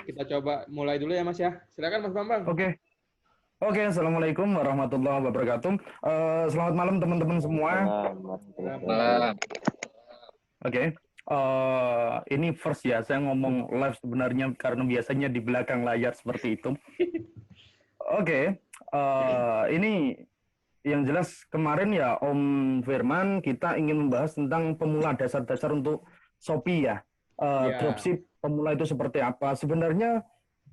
kita coba mulai dulu ya Mas ya. Silakan Mas Bambang. Oke. Assalamualaikum warahmatullahi wabarakatuh. Selamat malam teman-teman semua. Malam. Oke. Ini first ya, saya ngomong live sebenarnya karena biasanya di belakang layar seperti itu. Oke. Ini yang jelas kemarin ya Om Firman kita ingin membahas tentang pemula dasar-dasar untuk Shopee ya. Dropship pemula itu seperti apa? Sebenarnya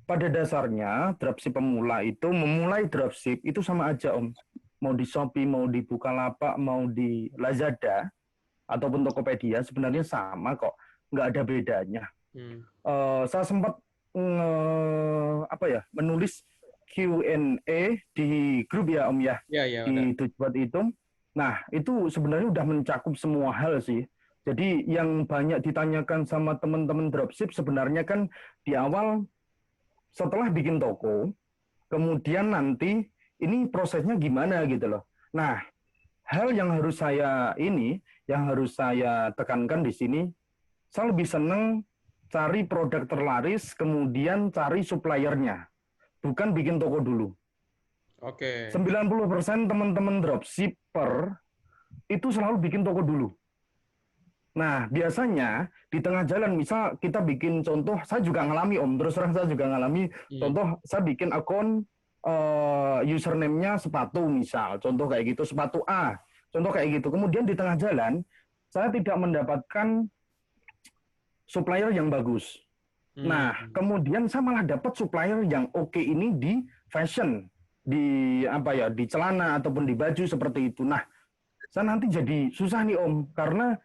pada dasarnya dropship pemula itu memulai dropship itu sama aja Om. Mau di Shopee, mau di Bukalapak, mau di Lazada ataupun Tokopedia sebenarnya sama kok, nggak ada bedanya. Saya sempat menulis Q&A di grup ya Om ya, di Dujbat itu. Nah itu sebenarnya udah mencakup semua hal sih. Jadi yang banyak ditanyakan sama teman-teman dropship sebenarnya kan di awal setelah bikin toko, kemudian nanti ini prosesnya gimana gitu loh. Nah, hal yang harus saya tekankan di sini, saya lebih senang cari produk terlaris, kemudian cari suppliernya, bukan bikin toko dulu. Oke. 90% teman-teman dropshipper itu selalu bikin toko dulu. Nah, biasanya di tengah jalan, misal kita bikin contoh, saya juga ngalami Om, terus terang saya juga ngalami, contoh saya bikin akun username-nya sepatu misal, contoh kayak gitu, sepatu A, contoh kayak gitu. Kemudian di tengah jalan, saya tidak mendapatkan supplier yang bagus. Nah, kemudian saya malah dapat supplier yang oke ini di fashion, di celana ataupun di baju seperti itu. Nah, saya nanti jadi susah nih Om, karena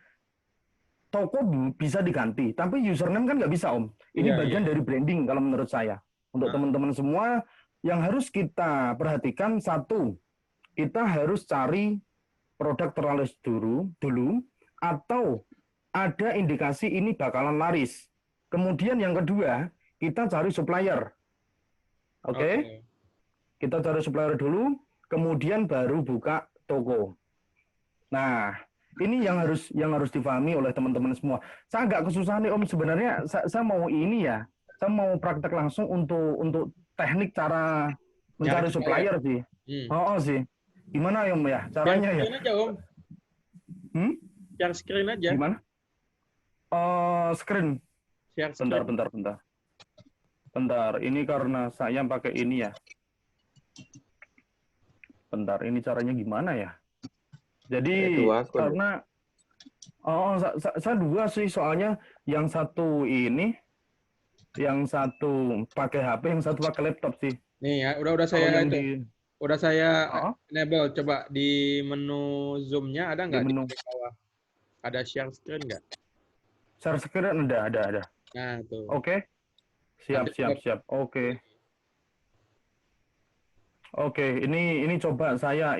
toko bisa diganti, tapi username kan nggak bisa Om. Ini bagian dari branding kalau menurut saya. Untuk teman-teman semua, yang harus kita perhatikan satu, kita harus cari produk terlaris dulu, atau ada indikasi ini bakalan laris. Kemudian yang kedua, kita cari supplier. Oke? Kita cari supplier dulu, kemudian baru buka toko. Nah, ini yang harus difahami oleh teman-teman semua. Saya agak kesusahan nih Om, sebenarnya saya mau ini ya, saya mau praktek langsung untuk teknik cara mencari supplier sih. Oh sih. Gimana Om ya caranya ya? Screen aja Om. Yang screen aja. Gimana? Screen. Bentar. Ini karena saya pakai ini ya. Bentar, ini caranya gimana ya? Jadi karena saya dua sih, soalnya yang satu ini, yang satu pakai HP, yang satu pakai laptop sih. Nih ya, udah saya enable. Coba di menu Zoom-nya ada nggak di bawah? Ada share screen nggak? Share screen ada. Nah tuh. Oke. Siap. Oke, ini coba saya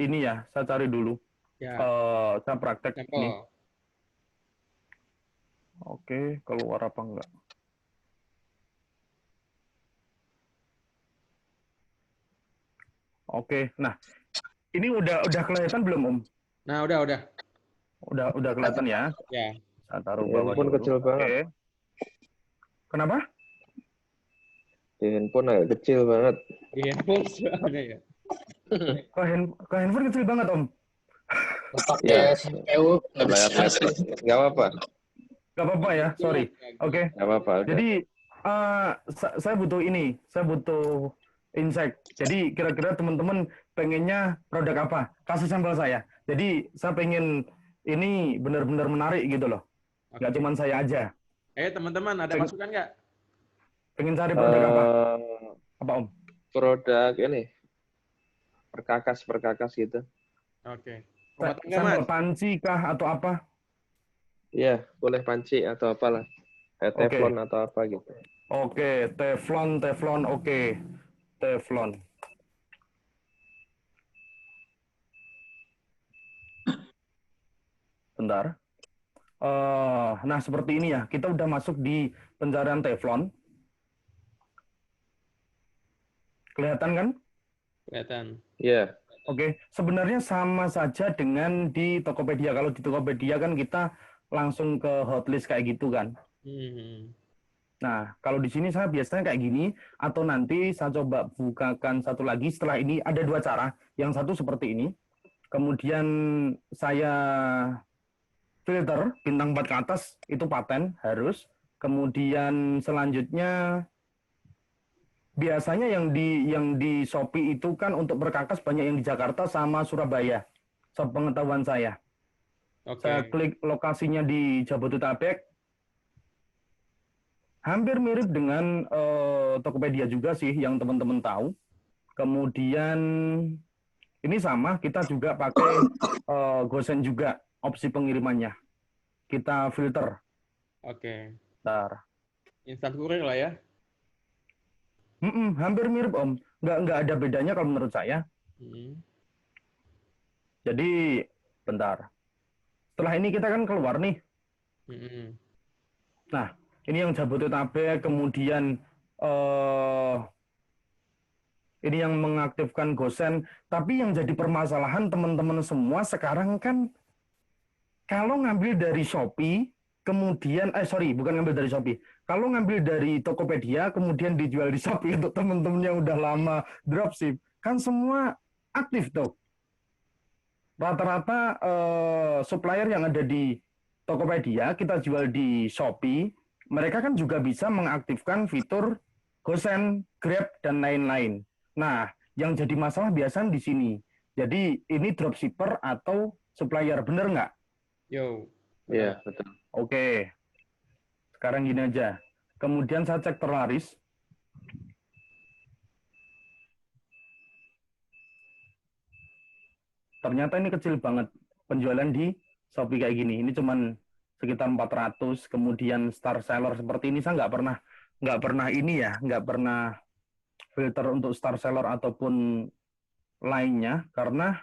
cari dulu. Saya praktek ini. Oke, keluar apa enggak? Oke, nah ini udah kelihatan belum Om? Nah udah. Udah kelihatan ya? Ya. Saya taruh bawah dulu. Kecil banget. Kenapa? Di handphone agak kecil banget. Di handphone soalnya ya. Ke handphone kecil banget Om. Ya, CPU nggak bisa. Nggak apa-apa. Nggak apa-apa ya, sorry. Oke. Nggak apa-apa. Jadi saya butuh insight. Jadi kira-kira teman-teman pengennya produk apa? Kasih sampel saya. Jadi saya pengen ini benar-benar menarik gitu loh. Nggak cuma saya aja. Teman-teman ada masukan nggak? Pengen cari produk apa? Apa Om? Produk ini perkakas gitu. Oke. Sampel panci kah atau apa? Iya, boleh panci atau apalah. Teflon atau apa gitu. Oke, teflon, oke. Teflon. Bentar. Nah, seperti ini ya. Kita udah masuk di pencarian teflon. Kelihatan kan? Kelihatan. Iya. Oke, sebenarnya sama saja dengan di Tokopedia. Kalau di Tokopedia kan kita langsung ke hotlist kayak gitu kan. Nah, kalau di sini saya biasanya kayak gini, atau nanti saya coba bukakan satu lagi. Setelah ini ada dua cara. Yang satu seperti ini. Kemudian saya filter bintang 4 ke atas, itu paten, harus. Kemudian selanjutnya, biasanya yang di Shopee itu kan untuk perkakas banyak yang di Jakarta sama Surabaya. Sepengetahuan saya. Saya Oke. klik lokasinya di Jabodetabek, hampir mirip dengan Tokopedia juga sih yang teman-teman tahu. Kemudian ini sama, kita juga pakai Gosen juga opsi pengirimannya. Kita filter. Oke. Bentar. Instan kurir lah ya. Hampir mirip Om. Nggak ada bedanya kalau menurut saya. Mm. Jadi, bentar. Setelah ini kita kan keluar nih. Mm-mm. Nah, ini yang Jabodetabek, kemudian ini yang mengaktifkan Gosen. Tapi yang jadi permasalahan teman-teman semua sekarang kan kalau ngambil dari Shopee, kemudian, bukan ngambil dari Shopee. Kalau ngambil dari Tokopedia, kemudian dijual di Shopee untuk teman-teman yang udah lama dropship, kan semua aktif tuh. Rata-rata supplier yang ada di Tokopedia, kita jual di Shopee, mereka kan juga bisa mengaktifkan fitur Gosen, Grab, dan lain-lain. Nah, yang jadi masalah biasanya di sini. Jadi, ini dropshipper atau supplier, bener nggak? Yo. Iya, betul. Oke, sekarang gini aja. Kemudian saya cek terlaris. Ternyata ini kecil banget. Penjualan di Shopee kayak gini. Ini cuman sekitar 400. Kemudian star seller seperti ini saya nggak pernah ini ya, nggak pernah filter untuk star seller ataupun lainnya. Karena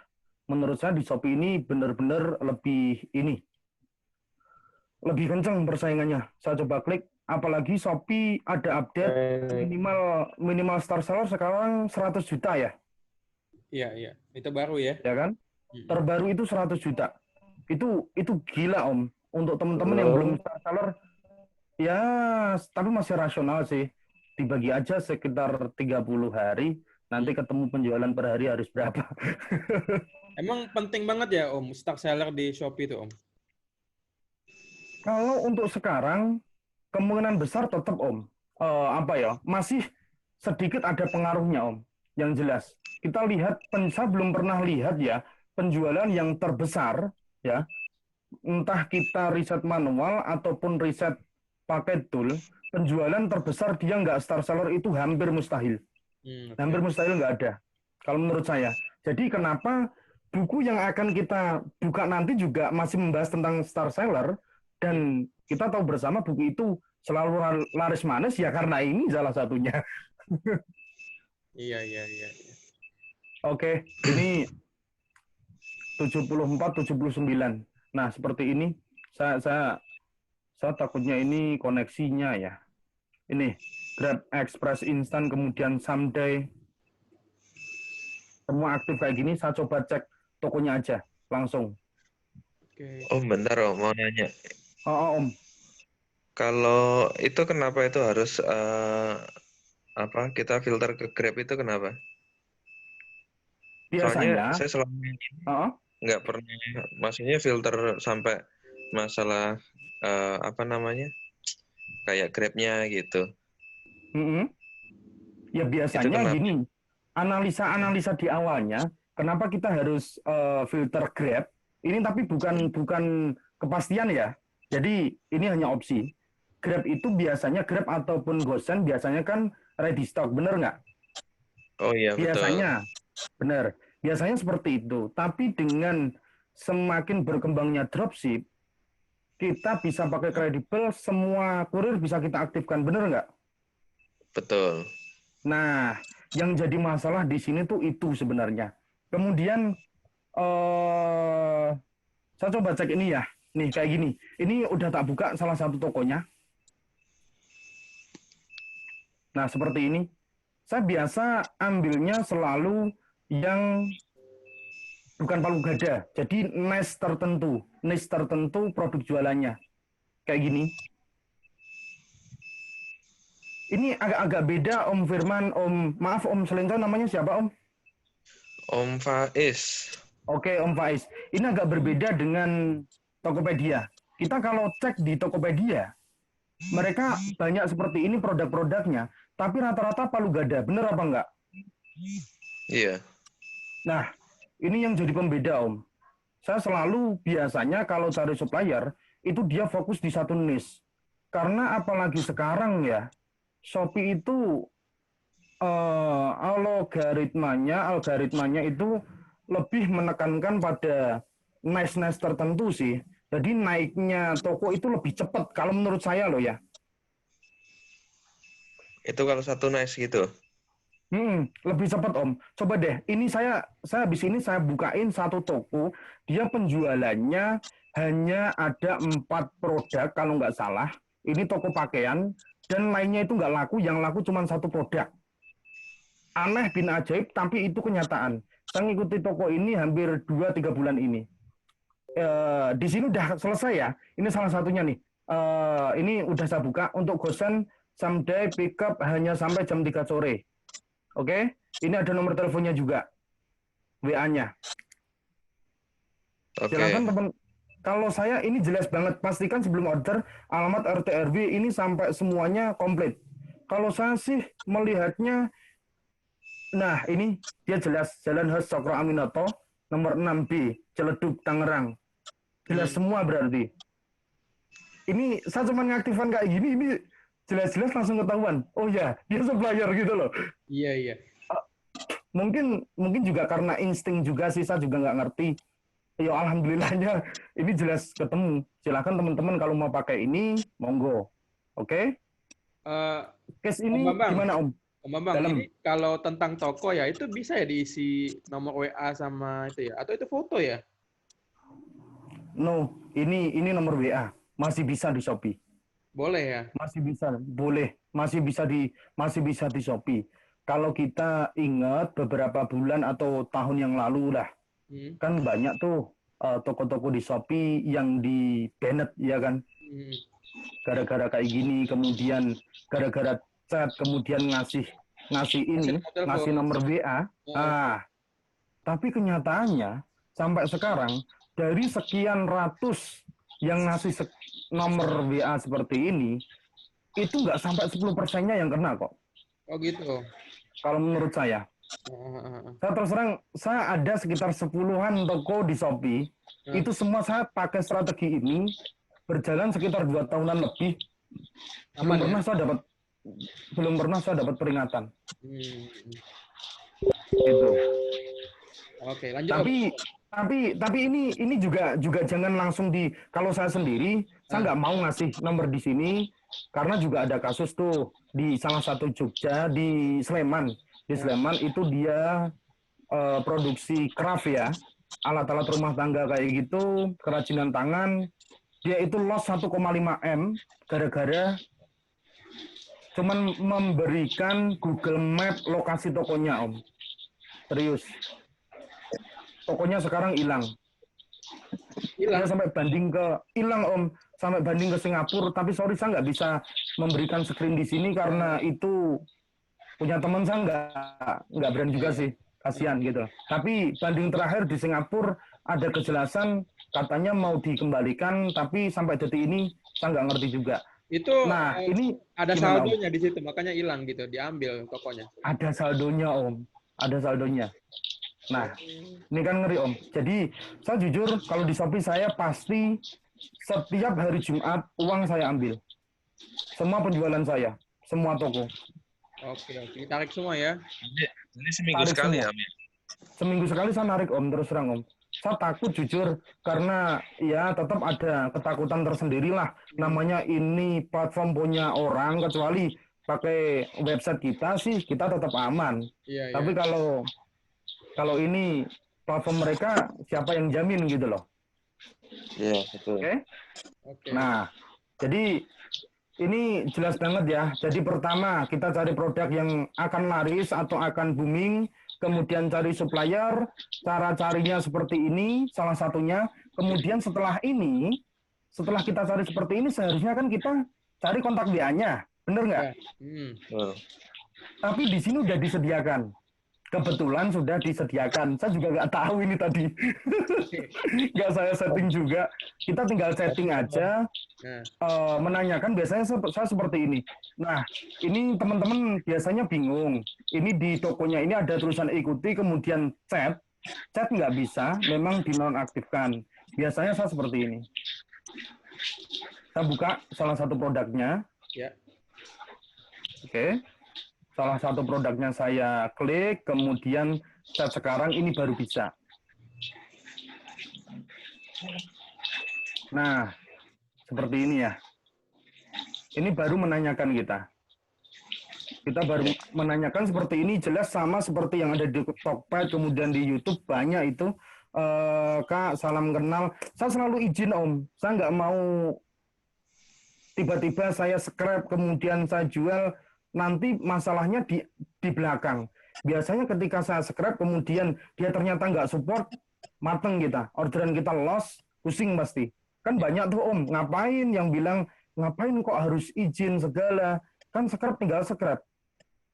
menurut saya di Shopee ini benar-benar lebih kencang persaingannya. Saya coba klik, apalagi Shopee ada update minimal star seller sekarang 100 juta ya. Iya. Itu baru ya. Ya kan? Mm-mm. Terbaru itu 100 juta. Itu gila Om. Untuk teman-teman yang belum star seller, ya tapi masih rasional sih. Dibagi aja sekitar 30 hari, nanti ketemu penjualan per hari harus berapa. Emang penting banget ya Om, stock seller di Shopee itu Om? Kalau untuk sekarang, kemungkinan besar tetap Om. Masih sedikit ada pengaruhnya Om. Yang jelas, kita lihat, saya belum pernah lihat ya, penjualan yang terbesar, ya, entah kita riset manual ataupun riset pakai tool, penjualan terbesar dia nggak star seller itu hampir mustahil. Okay. Hampir mustahil nggak ada. Kalau menurut saya. Jadi kenapa buku yang akan kita buka nanti juga masih membahas tentang star seller, dan kita tahu bersama buku itu selalu laris manis ya karena ini salah satunya. Iya. Oke, ini 74, 79. Nah, seperti ini. Saya takutnya ini koneksinya ya. Ini Grab Express Instant, kemudian Someday. Semua aktif kayak gini, saya coba cek tokonya aja langsung. Oke. Om, bentar Om, mau nanya. Om. Kalau itu kenapa itu harus kita filter ke Grab itu kenapa? Biasanya, Soalnya saya selama ini nggak pernah, maksudnya filter sampai masalah kayak Grab-nya gitu. Ya biasanya gini, analisa di awalnya, kenapa kita harus filter Grab? Ini tapi bukan kepastian ya. Jadi ini hanya opsi. Grab itu biasanya, Grab ataupun Gosen biasanya kan ready stock, bener nggak? Oh iya, Biasanya, betul. bener. Biasanya seperti itu. Tapi dengan semakin berkembangnya dropship, kita bisa pakai kredibel, semua kurir bisa kita aktifkan, bener nggak? Betul. Nah, yang jadi masalah di sini tuh itu sebenarnya. Kemudian saya coba cek ini ya. Nih kayak gini. Ini udah tak buka salah satu tokonya. Nah, seperti ini. Saya biasa ambilnya selalu yang bukan palu gada. Jadi niche tertentu produk jualannya. Kayak gini. Ini agak-agak beda Om Firman, maaf Om Selinto namanya siapa Om? Om Faiz. Oke Om Faiz, ini agak berbeda dengan Tokopedia. Kita kalau cek di Tokopedia, mereka banyak seperti ini produk-produknya, tapi rata-rata palu gada, bener apa enggak? Iya. Nah, ini yang jadi pembeda Om. Saya selalu biasanya kalau cari supplier, itu dia fokus di satu niche. Karena apalagi sekarang ya, Shopee itu algoritmanya itu lebih menekankan pada niche-niche tertentu sih. Jadi naiknya toko itu lebih cepat kalau menurut saya loh ya. Itu kalau satu nice gitu. Lebih cepat Om. Coba deh, ini saya habis ini saya bukain satu toko, dia penjualannya hanya ada 4 produk kalau nggak salah. Ini toko pakaian dan lainnya itu nggak laku, yang laku cuma satu produk. Aneh bin ajaib, tapi itu kenyataan. Saya ngikuti toko ini hampir 2-3 bulan ini. Di sini udah selesai ya. Ini salah satunya nih. Ini udah saya buka untuk Gosen someday pick up hanya sampai jam 3 sore. Oke, ini ada nomor teleponnya juga, WA-nya. Silakan teman. Kalau saya ini jelas banget, pastikan sebelum order alamat RT RW ini sampai semuanya komplit. Kalau saya sih melihatnya, nah ini dia jelas Jalan Hos Cokro Aminoto, nomor 6B, Ciledug, Tangerang. Jelas semua berarti. Ini saya cuma ngaktifkan kayak gini, ini jelas-jelas langsung ketahuan. Oh ya, dia supplier gitu loh. Iya. Mungkin juga karena insting juga sih, saya juga nggak ngerti. Ya alhamdulillahnya ini jelas ketemu. Silakan teman-teman kalau mau pakai ini, monggo. Oke? Case ini gimana Om? Om Bambang, ini kalau tentang toko ya, itu bisa ya diisi nomor WA sama itu ya? Atau itu foto ya? No, ini nomor WA. Masih bisa di Shopee. Boleh ya? Masih bisa, boleh. Masih bisa di Shopee. Kalau kita ingat beberapa bulan atau tahun yang lalu lah, kan banyak tuh toko-toko di Shopee yang di banned ya kan? Gara-gara kayak gini, kemudian gara-gara chat, kemudian ngasih nomor WA. Tapi kenyataannya sampai sekarang dari sekian ratus yang ngasih nomor WA seperti ini, itu nggak sampai 10%-nya yang kena kok. Oh gitu. Kalau menurut saya. Saya terus terang, saya ada sekitar 10-an toko di Shopee, itu semua saya pakai strategi ini, berjalan sekitar 2 tahunan lebih. Belum pernah saya dapat peringatan. Gitu. Oke, lanjut. Tapi ini juga jangan langsung kalau saya sendiri, saya nggak mau ngasih nomor di sini karena juga ada kasus tuh di salah satu Jogja di Sleman. Di Sleman itu dia produksi craft ya, alat-alat rumah tangga kayak gitu, kerajinan tangan. Dia itu loss 1,5 M gara-gara cuman memberikan Google Map lokasi tokonya Om. Serius. Tokonya sekarang hilang. Dia sampai hilang Om, sampai banding ke Singapura. Tapi sorry saya nggak bisa memberikan screen di sini karena itu punya teman saya nggak berani juga sih, kasihan gitu. Tapi banding terakhir di Singapura ada kejelasan katanya mau dikembalikan, tapi sampai detik ini saya nggak ngerti juga. Itu ini ada saldonya di situ, makanya hilang gitu, diambil tokonya. Ada saldonya Om, ada saldonya. Nah, ini kan ngeri Om. Jadi saya jujur kalau di Shopee saya pasti setiap hari Jumat uang saya ambil. Semua penjualan saya, semua toko. Oke, ditarik semua ya. Ini seminggu sekali ya, Om? Seminggu sekali saya narik Om, terus terang Om. Saya takut jujur karena ya tetap ada ketakutan tersendiri lah. Namanya ini platform punya orang, kecuali pakai website kita sih kita tetap aman. Iya, tapi kalau ini platform mereka siapa yang jamin gitu loh. Iya, betul. Oke. Nah, jadi ini jelas banget ya. Jadi pertama kita cari produk yang akan laris atau akan booming, kemudian cari supplier, cara carinya seperti ini salah satunya. Kemudian setelah kita cari seperti ini seharusnya kan kita cari kontak WA-nya. Bener nggak? Tapi di sini udah disediakan. Kebetulan sudah disediakan. Saya juga nggak tahu ini tadi. Nggak saya setting juga. Kita tinggal setting aja. Menanyakan biasanya saya seperti ini. Nah, ini teman-teman biasanya bingung. Ini di tokonya ini ada tulisan ikuti, kemudian chat. Chat nggak bisa, memang dinonaktifkan. Biasanya saya seperti ini. Saya buka salah satu produknya. Ya. Oke. Salah satu produknya saya klik, kemudian chat sekarang ini baru bisa. Nah, seperti ini ya. Ini baru menanyakan kita. Kita baru menanyakan seperti ini, jelas sama seperti yang ada di Tokped, kemudian di YouTube banyak itu. Kak, salam kenal. Saya selalu izin Om. Saya nggak mau tiba-tiba saya scrap, kemudian saya jual. Nanti masalahnya di belakang. Biasanya ketika saya scrap, kemudian dia ternyata nggak support, mateng kita. Orderan kita loss, pusing pasti. Kan banyak tuh Om, ngapain yang bilang, ngapain kok harus izin segala. Kan scrap tinggal scrap.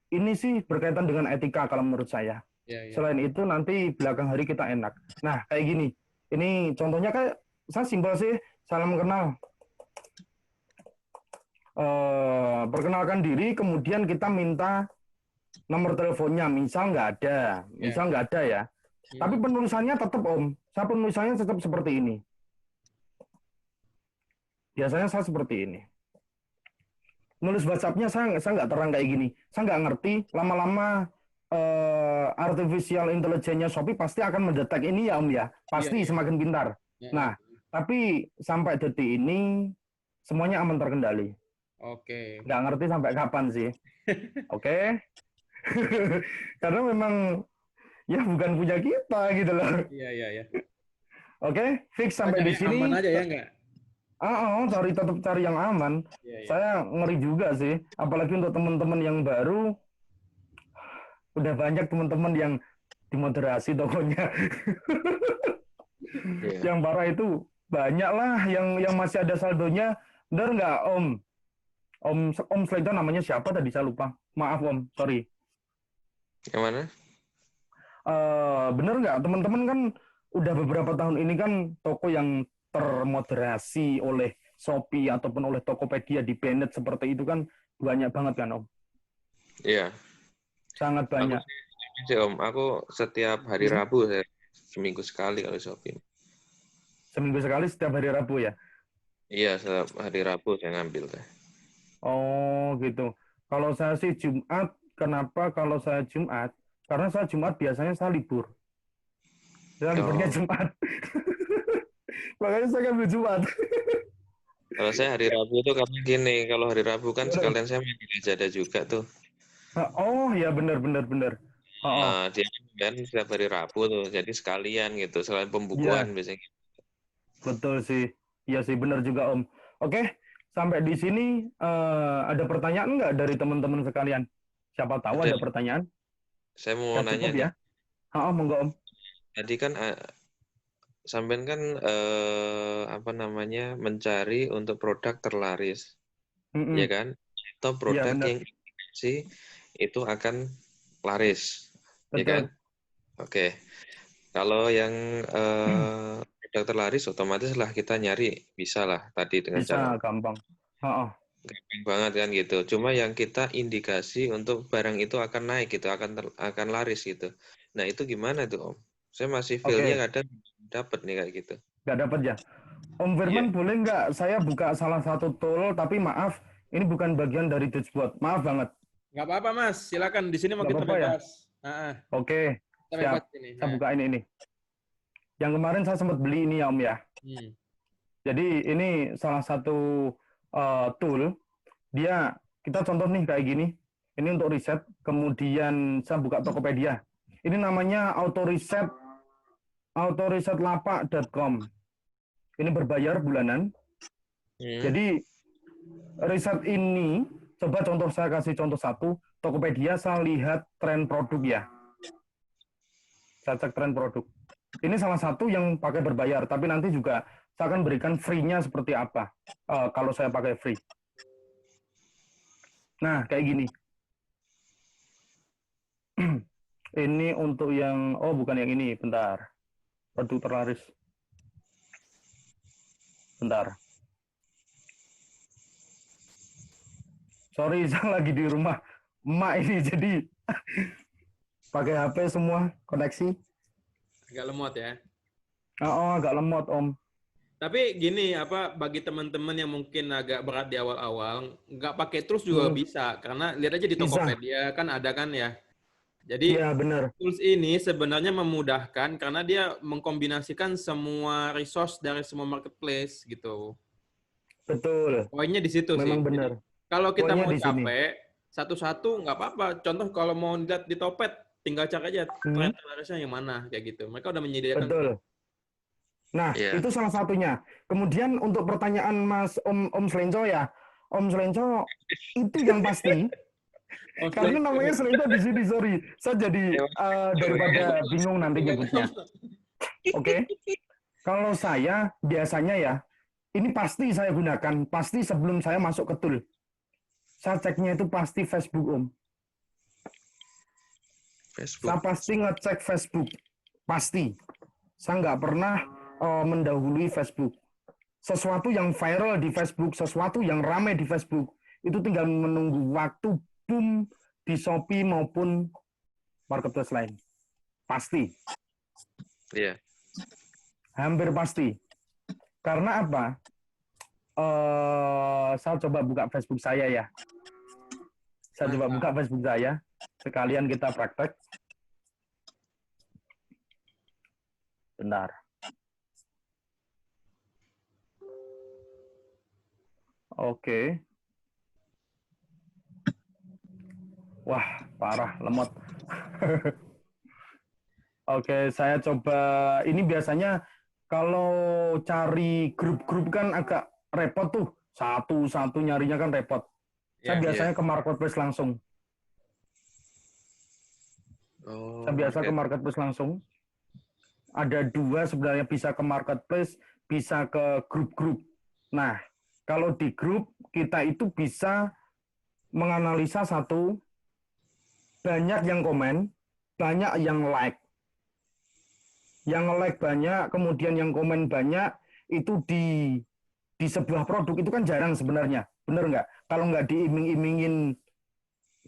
Ini sih berkaitan dengan etika kalau menurut saya. Selain itu nanti belakang hari kita enak. Nah, kayak gini. Ini contohnya kayak, saya simpel sih, salam kenal. Perkenalkan diri, kemudian kita minta nomor teleponnya, misal nggak ada, ya. Tapi penulisannya tetap Om, saya penulisannya tetap seperti ini. Biasanya saya seperti ini. Nulis WhatsApp-nya saya nggak terang kayak gini, saya nggak ngerti. Lama-lama artificial intelligence-nya Shopee pasti akan mendetek ini ya Om ya, pasti semakin pintar. Nah, tapi sampai detik ini semuanya aman terkendali. Oke. Nggak ngerti sampai kapan sih. Oke. Karena memang ya bukan punya kita gitu loh. Iya. Oke, fix sampai di sini. Aman aja ya nggak? Tetap cari yang aman. Saya ngeri juga sih, apalagi untuk teman-teman yang baru. Udah banyak teman-teman yang dimoderasi tokonya. Yang parah itu banyak lah yang masih ada saldonya. Benar nggak Om? Om Sleiton namanya siapa tadi saya lupa. Maaf Om, sorry. Yang mana? Bener nggak teman-teman kan udah beberapa tahun ini kan toko yang termoderasi oleh Shopee ataupun oleh Tokopedia di banned seperti itu kan banyak banget kan Om? Iya. Sangat banyak. Om, aku setiap hari Rabu saya seminggu sekali kalau Shopee. Seminggu sekali setiap hari Rabu ya? Iya, setiap hari Rabu saya ngambil teh. Oh gitu. Kalau saya sih Jumat, kenapa kalau saya Jumat? Karena saya Jumat biasanya saya libur. Saya liburnya Jumat. Makanya saya ngambil Jumat. Kalau saya hari Rabu itu karena gini, kalau hari Rabu kan sekalian saya main Lazada juga tuh. Oh ya benar. Nah, dia kan setiap hari Rabu tuh, jadi sekalian gitu, selain pembukuan biasanya. Betul sih. Iya sih benar juga Om. Oke. Sampai di sini ada pertanyaan nggak dari teman-teman sekalian? Siapa tahu ada pertanyaan? Saya mau nanya ya. Monggo Om. Tadi kan sampean kan mencari untuk produk terlaris, ya kan? Atau produk yang itu akan laris, ya kan? Oke. Kalau yang produk terlaris otomatis lah kita nyari bisa lah tadi dengan cara gampang. Gampang banget kan gitu. Cuma yang kita indikasi untuk barang itu akan naik gitu, akan laris gitu. Nah, itu gimana tuh Om? Saya masih feel-nya kadang dapat nih kayak gitu. Nggak dapat ya? Om Firman boleh nggak saya buka salah satu tool, tapi maaf, ini bukan bagian dari dashboard. Maaf banget. Nggak apa-apa Mas, silakan di sini mau kita bebas. Oke, siap. Saya buka ini. Yang kemarin saya sempat beli ini ya Om ya. Jadi ini salah satu tool. Kita contoh nih kayak gini. Ini untuk riset. Kemudian saya buka Tokopedia. Ini namanya autorisetlapak.com. Ini berbayar bulanan. Jadi riset ini, coba saya kasih contoh satu. Tokopedia saya lihat tren produk ya. Saya cek tren produk. Ini salah satu yang pakai berbayar, tapi nanti juga saya akan berikan free-nya seperti apa kalau saya pakai free. Nah, kayak gini. Ini untuk yang, oh bukan yang ini, bentar. Produk terlaris. Bentar. Sorry, saya lagi di rumah emak ini, jadi pakai HP semua, koneksi. Agak lemot ya. Oh, agak lemot, Om. Tapi gini, bagi teman-teman yang mungkin agak berat di awal-awal, nggak pakai tools juga bisa. Karena lihat aja di Tokopedia, kan ada kan ya. Jadi, ya, benar. tools ini sebenarnya memudahkan karena dia mengkombinasikan semua resource dari semua marketplace gitu. Betul. Poinnya di situ Memang sih. benar. Jadi, kalau kita Poinnya mau di sini. capek, satu-satu nggak apa-apa. Contoh kalau mau lihat di Topet, tinggal cari aja trend terlarisnya yang mana, kayak gitu. Mereka udah menyediakan. Betul. Nah, itu salah satunya. Kemudian untuk pertanyaan Mas Om Slenco ya, Om Slenco itu yang pasti. Karena namanya Slenco di sini, sorry. Saya jadi daripada bingung nanti nyebutnya. Oke. Kalau saya biasanya ya, ini pasti saya gunakan, pasti sebelum saya masuk ke tool. Saya ceknya itu pasti Facebook, Om. Saya pasti ngecek Facebook. Pasti. Saya nggak pernah mendahului Facebook. Sesuatu yang viral di Facebook, sesuatu yang ramai di Facebook, itu tinggal menunggu waktu boom di Shopee maupun marketplace lain. Pasti. Iya. Hampir pasti. Karena apa? Saya coba buka Facebook saya ya. Saya coba buka Facebook saya. Sekalian kita praktek. Benar. Oke. Wah, parah, lemot. Oke, saya coba. Ini biasanya kalau cari grup-grup kan agak repot tuh. Satu-satu nyarinya kan repot. Saya biasanya ke marketplace langsung. Saya biasa ke marketplace langsung. Ada dua sebenarnya, bisa ke marketplace, bisa ke grup-grup. Nah, kalau di grup kita itu bisa menganalisa satu, banyak yang komen, banyak yang like. Yang like banyak, kemudian yang komen banyak, itu di sebuah produk itu kan jarang sebenarnya. Bener nggak? Kalau nggak diiming-imingin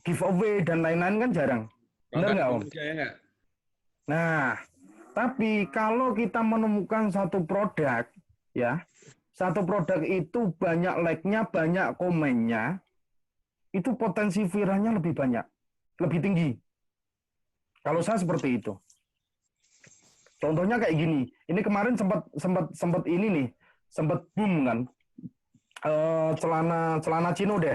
giveaway dan lain-lain kan jarang. Bener nggak, Om? Nah, tapi kalau kita menemukan satu produk, ya, satu produk itu banyak like-nya, banyak komennya, itu potensi viralnya lebih banyak, lebih tinggi. Kalau saya seperti itu. Contohnya kayak gini. Ini kemarin sempat ini nih, sempat boom kan. Celana chino deh.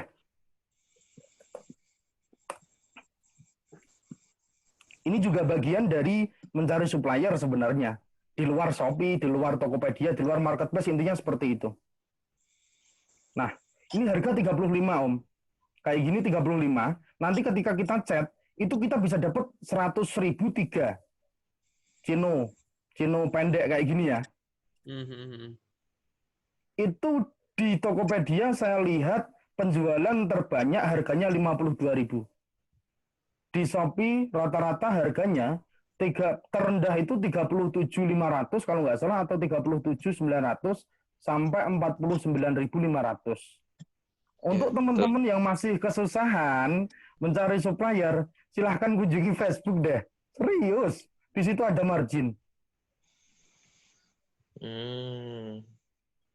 Ini juga bagian dari mencari supplier sebenarnya. Di luar Shopee, di luar Tokopedia, di luar marketplace, intinya seperti itu. Nah, ini harga 35, Om. Kayak gini 35. Nanti ketika kita chat, itu kita bisa dapat 100.000 3. Chino pendek kayak gini ya. Itu di Tokopedia saya lihat penjualan terbanyak harganya 52.000. Di Shopee rata-rata harganya terendah itu 37.500 kalau nggak salah, atau 37.900 sampai 49.500. Untuk teman-teman yang masih kesusahan mencari supplier, silahkan kunjungi Facebook deh. Serius, di situ ada margin.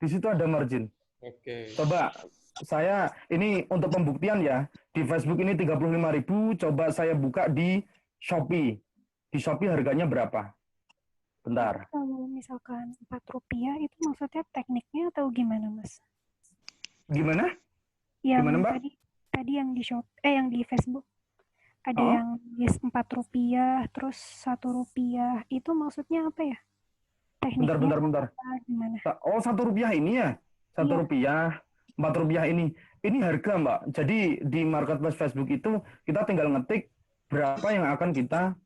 Di situ ada margin. Oke. Coba saya ini untuk pembuktian ya, di Facebook ini 35.000, coba saya buka di Shopee. Di Shopee harganya berapa? Bentar. Kalau misalkan Rp4 itu maksudnya tekniknya atau gimana, Mas? Gimana? Yang gimana, Mbak? Tadi yang di yang di Facebook. Ada yang Rp4, terus Rp1. Itu maksudnya apa ya? Tekniknya Bentar. Gimana? Oh, Rp1 ini ya? Rp1, Rp4 ini. Ini harga, Mbak. Jadi di marketplace Facebook itu kita tinggal ngetik berapa yang akan kita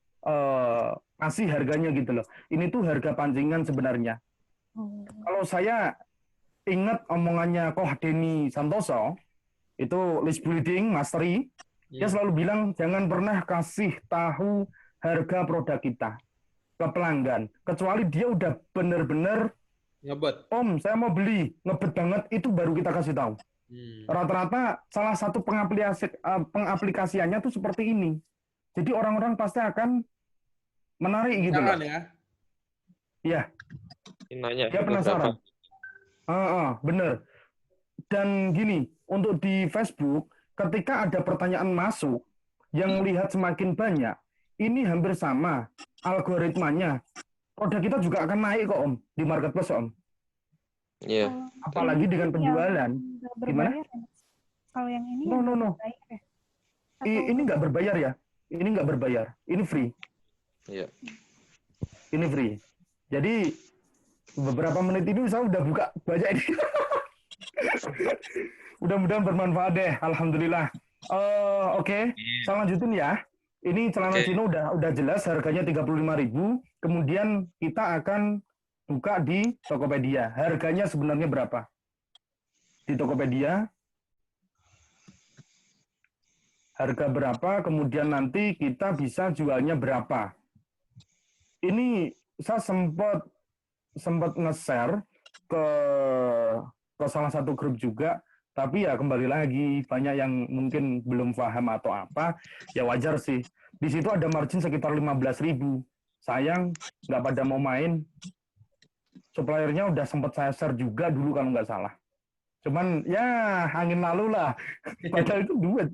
kasih harganya gitu loh. Ini tuh harga pancingan sebenarnya. Kalau saya ingat omongannya Koh Denny Santoso, itu list building, mastery. Dia selalu bilang jangan pernah kasih tahu harga produk kita ke pelanggan, kecuali dia udah bener-bener ngebet. Om, saya mau beli, ngebet banget, itu baru kita kasih tahu. Rata-rata salah satu pengaplikasiannya tuh seperti ini. Jadi orang-orang pasti akan menarik gitu loh. Ya. Iya. Nanya Dia penasaran. Bener. Dan gini, untuk di Facebook, ketika ada pertanyaan masuk, yang lihat semakin banyak, ini hampir sama algoritmanya. Produk kita juga akan naik kok Om, di marketplace Om. Iya. Apalagi dengan penjualan. Gimana? Kalau yang ini No. berbayar ya? Ini nggak berbayar ya? Ini nggak berbayar. Ini free. Iya. Ini free. Jadi beberapa menit ini saya udah buka banyak ini. Mudah-mudahan bermanfaat deh. Alhamdulillah. Oke. Saya lanjutin ya. Ini celana chino udah jelas harganya 35.000. Kemudian kita akan buka di Tokopedia. Harganya sebenarnya berapa? Di Tokopedia harga berapa, kemudian nanti kita bisa jualnya berapa. Ini saya sempat nge-share ke salah satu grup juga, tapi ya kembali lagi banyak yang mungkin belum paham atau apa, ya wajar sih. Di situ ada margin sekitar 15.000. Sayang nggak pada mau main. Suppliernya udah sempat saya share juga dulu kalau nggak salah. Cuman ya angin lalu lah. Padahal itu duit.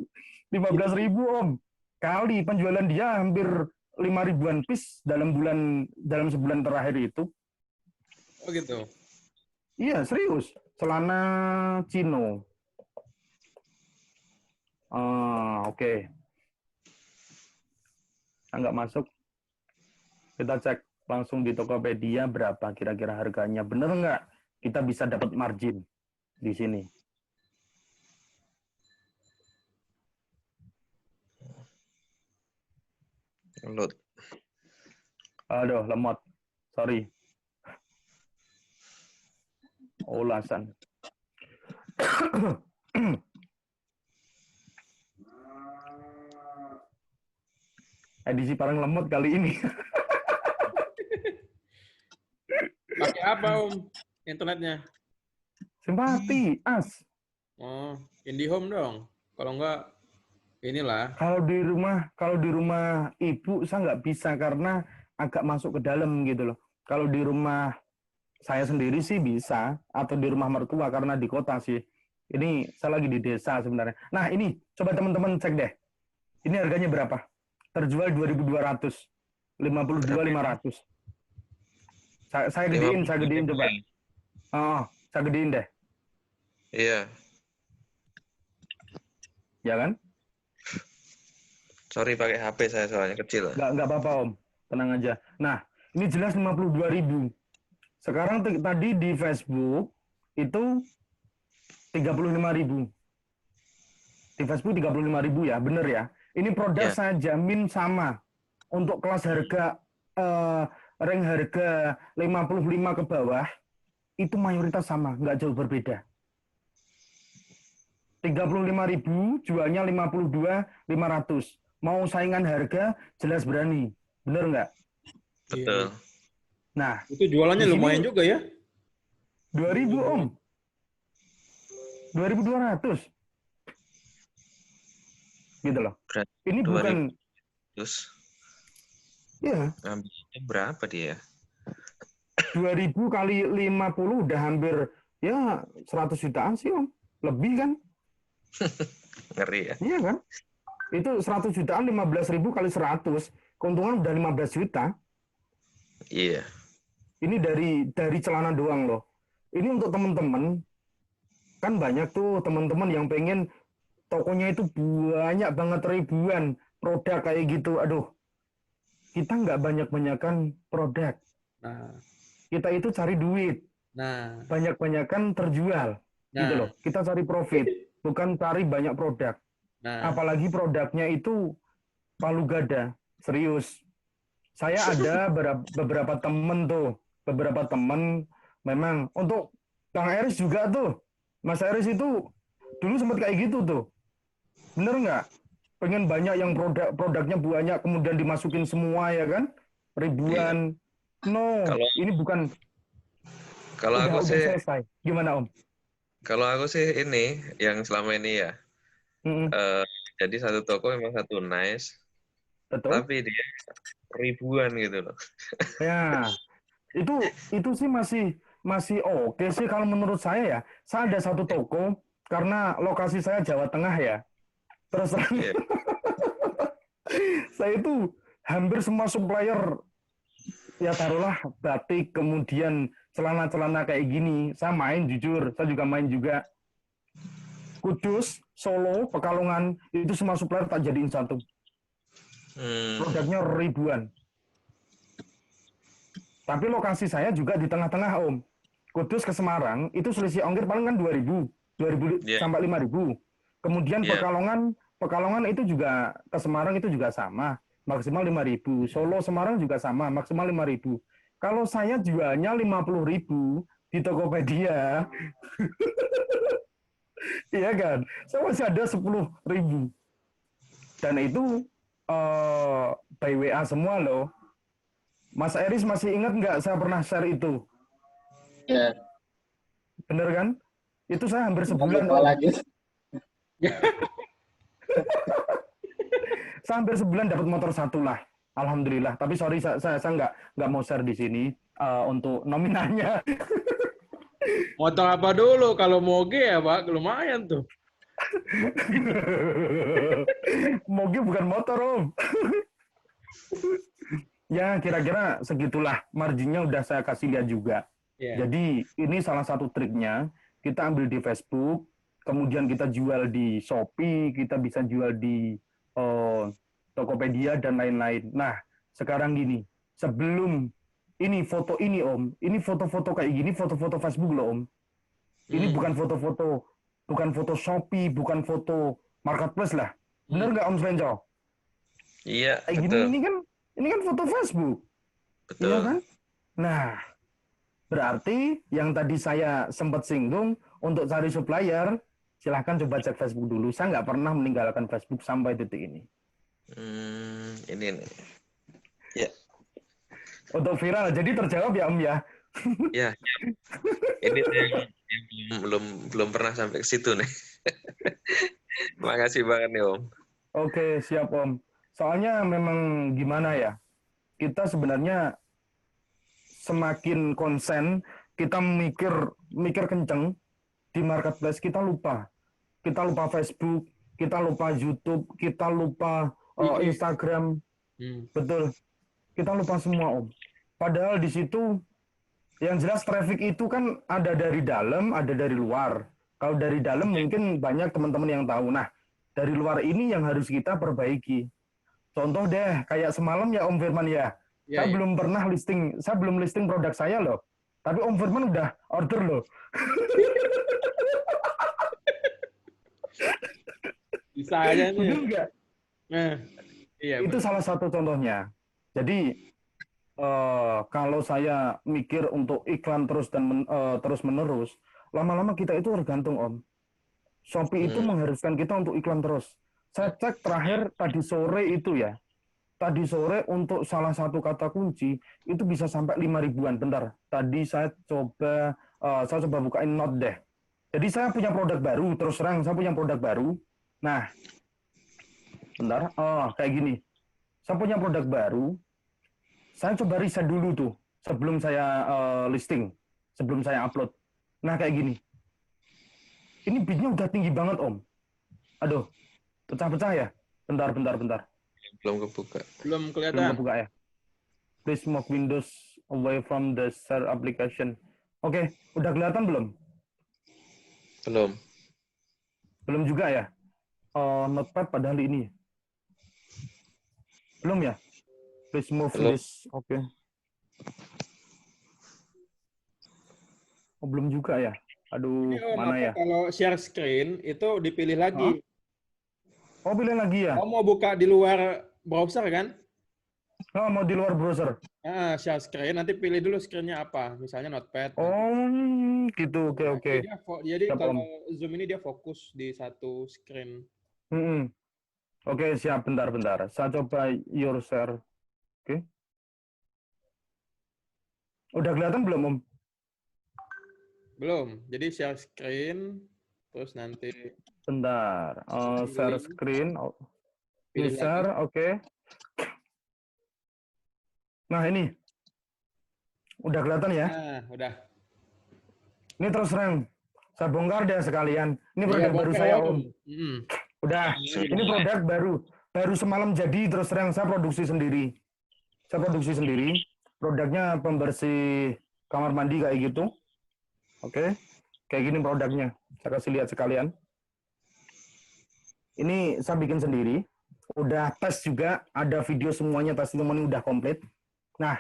15.000 Om. Kali penjualan dia hampir 5.000-an piece dalam sebulan terakhir itu. Oh gitu. Iya, serius. Celana chino. Oke. Nggak masuk. Kita cek langsung di Tokopedia berapa kira-kira harganya. Bener nggak? Kita bisa dapat margin di sini. Load. Aduh, lemot. Sorry. Ulasan. Edisi paling lemot kali ini. Pakai apa Om internetnya? Simpati, as. Oh, IndiHome dong. Kalau enggak inilah. Kalau di rumah ibu saya nggak bisa karena agak masuk ke dalam gitu loh. Kalau di rumah saya sendiri sih bisa, atau di rumah mertua karena di kota sih. Ini saya lagi di desa sebenarnya. Nah ini coba teman-teman cek deh. Ini harganya berapa? Terjual 2.200, 52.500. Saya gedein coba. Saya gedein deh. Iya. Ya kan? Sorry pakai HP saya soalnya kecil. Nggak apa-apa Om, tenang aja. Nah, ini jelas 52.000. Sekarang tadi di Facebook itu 35.000. Di Facebook 35.000 ya, bener ya. Ini produk saya jamin sama. Untuk kelas harga, rank harga 55 ke bawah, itu mayoritas sama, nggak jauh berbeda. 35.000, jualnya 52.500. Mau saingan harga, jelas berani. Bener nggak? Betul. Nah, itu jualannya lumayan juga ya. 2.000 Om. 2.200. Gitu loh. Berarti Ini bukan. Terus. Ya. Ambisinya berapa dia? 2.000 kali 50 udah hampir ya 100 jutaan sih Om. Lebih kan? Ngeri ya. Iya kan? Itu 100 jutaan 15.000 kali 100. Keuntungan udah 15 juta. Iya. Ini dari celana doang loh. Ini untuk teman-teman. Kan banyak tuh teman-teman yang pengen tokonya itu banyak banget ribuan produk kayak gitu. Aduh. Kita nggak banyak-banyakan produk. Nah. Kita itu cari duit. Nah. Banyak-banyakan terjual. Gitu loh. Kita cari profit. Bukan cari banyak produk. Nah. Apalagi produknya itu palu gada. Serius. Saya ada beberapa temen tuh. Beberapa temen memang. Untuk Kang Eris juga tuh. Mas Eris itu Dulu sempat kayak gitu tuh. Bener nggak? Pengen banyak yang produknya banyak, kemudian dimasukin semua ya kan? Iya. Ribuan. No, Kalau ini bukan, kalau aku udah sih selesai. Gimana Om? kalau aku sih ini yang selama ini ya. Mm-mm, eh, jadi satu toko memang satu nice, betul? tapi dia ribuan gitu loh. Ya, itu sih masih masih oke sih kalau menurut saya ya. Saya ada satu toko karena lokasi saya Jawa Tengah ya. Terus terang, Iya. saya itu hampir semua supplier ya taruhlah batik kemudian celana-celana kayak gini. Saya main jujur, saya juga main juga. Kudus, Solo, Pekalongan itu semua supplier tak jadiin satu. Produknya ribuan. Tapi lokasi saya juga di tengah-tengah Om. Kudus ke Semarang itu selisih ongkir paling kan 2.000, 2.000 Iya. sampai 5.000. Kemudian Iya. Pekalongan itu juga ke Semarang itu juga sama, maksimal 5.000. Solo Semarang juga sama, maksimal 5.000. Kalau saya jualnya 50.000 di Tokopedia, iya kan? Saya masih ada 10.000. Dan itu by WA semua loh. Mas Eris masih ingat nggak saya pernah share itu? Ya, Bener kan? Itu saya hampir nggak sebulan lupa Om. lagi. Saya hampir sebulan dapat motor satu lah. Alhamdulillah. Tapi sorry saya nggak mau share di sini untuk nominalnya. Motor apa dulu? Kalau moge ya, Pak, lumayan tuh. Moge bukan motor Om. Ya kira-kira segitulah marginnya udah saya kasih lihat juga. Yeah. Jadi ini salah satu triknya. Kita ambil di Facebook, kemudian kita jual di Shopee, kita bisa jual di Tokopedia dan lain-lain. Nah, sekarang gini, sebelum ini foto ini Om, ini foto-foto kayak gini, foto-foto Facebook loh Om. Ini bukan foto Shopee, bukan foto marketplace lah. Bener nggak Om Slenco? Iya, Kayak betul. gini ini kan foto Facebook. Betul. Iya kan? Nah, berarti yang tadi saya sempat singgung untuk cari supplier, silahkan coba cek Facebook dulu. Saya nggak pernah meninggalkan Facebook sampai detik ini. Ini nih. Ya. Untuk viral, jadi terjawab ya Om ya? Ya. Ini yang belum pernah sampai ke situ nih. Makasih banget nih Om. Oke, siap Om. Soalnya memang gimana ya? Kita sebenarnya semakin konsen, kita mikir kenceng di marketplace, kita lupa. Kita lupa Facebook, kita lupa YouTube, kita lupa Instagram. Betul. Kita lupa semua Om. Padahal di situ yang jelas traffic itu kan ada dari dalam, ada dari luar. Kalau dari dalam mungkin banyak teman-teman yang tahu. Nah, dari luar ini yang harus kita perbaiki. Contoh deh, kayak semalam ya Om Firman ya. Saya belum pernah listing, saya belum listing produk saya loh. Tapi Om Firman udah order loh. Bisa aja nih. Betul nggak? Nah, iya. Itu bener. salah satu contohnya. Jadi kalau saya mikir untuk iklan terus dan terus menerus, lama-lama kita itu tergantung Om. Shopee itu mengharuskan kita untuk iklan terus. Saya cek terakhir tadi sore itu ya. Tadi sore untuk salah satu kata kunci itu bisa sampai 5.000-an. Bentar. Tadi saya coba bukain note deh. Jadi saya punya produk baru, terus terang saya punya produk baru. Nah, bentar. Kayak gini. Saya punya produk baru. Saya coba riset dulu tuh sebelum saya listing, sebelum saya upload. Nah, kayak gini. Ini bidnya udah tinggi banget, Om. Aduh, pecah-pecah ya? Bentar. Belum kebuka. Belum Belum kelihatan. kebuka ya? Please move Windows away from the share application. Oke, udah kelihatan belum? Belum. Belum juga ya? Notepad padahal ini. Belum ya? Please move Belum. this. Oke. Oh, belum juga ya? Aduh, Ini Om, mana ya? kalau share screen itu dipilih lagi. Oh, pilih lagi ya? Kamu mau buka di luar browser kan? Oh, mau di luar browser. Share screen, nanti pilih dulu screen-nya apa. Misalnya Notepad. Oh, Gitu. Oke, Ya, oke. jadi Siap, kalau Om. Zoom ini dia fokus di satu screen. Oke, siap. Bentar. Saya coba your share. Oke. Udah kelihatan belum, Om? Belum. Jadi share screen, terus nanti Bentar. Share pilih, screen. Oh, ini pilih lagi. share, oke. Nah, ini. Udah kelihatan ya? Nah, udah. Ini terus terang. Saya bongkar deh sekalian. Ini Iya, produk baru bongkar saya, ya, Om. Om. Mm. Udah. Ini produk baru. Baru semalam jadi, terus terang saya produksi sendiri. Produknya pembersih kamar mandi kayak gitu. Oke. Kayak gini produknya. Saya kasih lihat sekalian. Ini saya bikin sendiri. Udah tes juga. Ada video semuanya, tes semuanya udah komplit. Nah,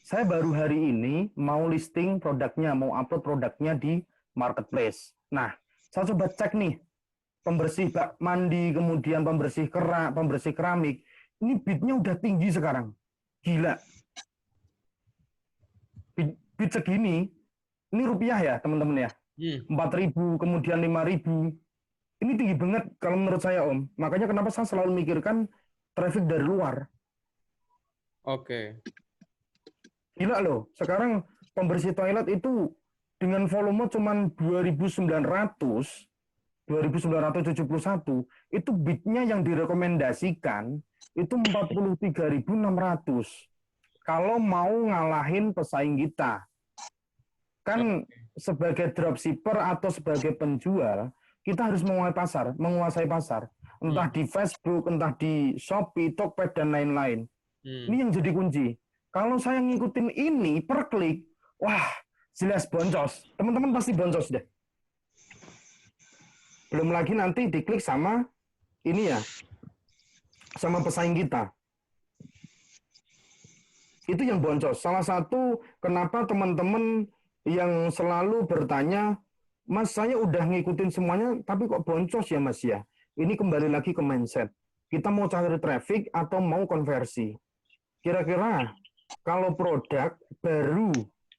saya baru hari ini mau listing produknya, mau upload produknya di marketplace. Nah, saya coba cek nih, pembersih bak mandi, kemudian pembersih kerak, pembersih keramik. Ini bidnya udah tinggi sekarang. Gila. Bid segini, ini rupiah ya teman-teman ya. 4.000, kemudian 5.000. Ini tinggi banget kalau menurut saya, Om. Makanya kenapa saya selalu mikirkan traffic dari luar. Oke. Gila loh, sekarang pembersih toilet itu dengan volume cuma 2.971, itu bidnya yang direkomendasikan itu 43.600. Kalau mau ngalahin pesaing kita. Kan sebagai dropshipper atau sebagai penjual, kita harus menguasai pasar. Entah di Facebook, entah di Shopee, Tokped, dan lain-lain. Ini yang jadi kunci. Kalau saya ngikutin ini per klik, wah, jelas boncos. Teman-teman pasti boncos deh. Belum lagi nanti diklik sama ini ya, sama pesaing kita. Itu yang boncos. Salah satu kenapa teman-teman yang selalu bertanya, Mas, saya udah ngikutin semuanya, tapi kok boncos ya, Mas ya? Ini kembali lagi ke mindset. Kita mau cari traffic atau mau konversi? Kira-kira kalau produk baru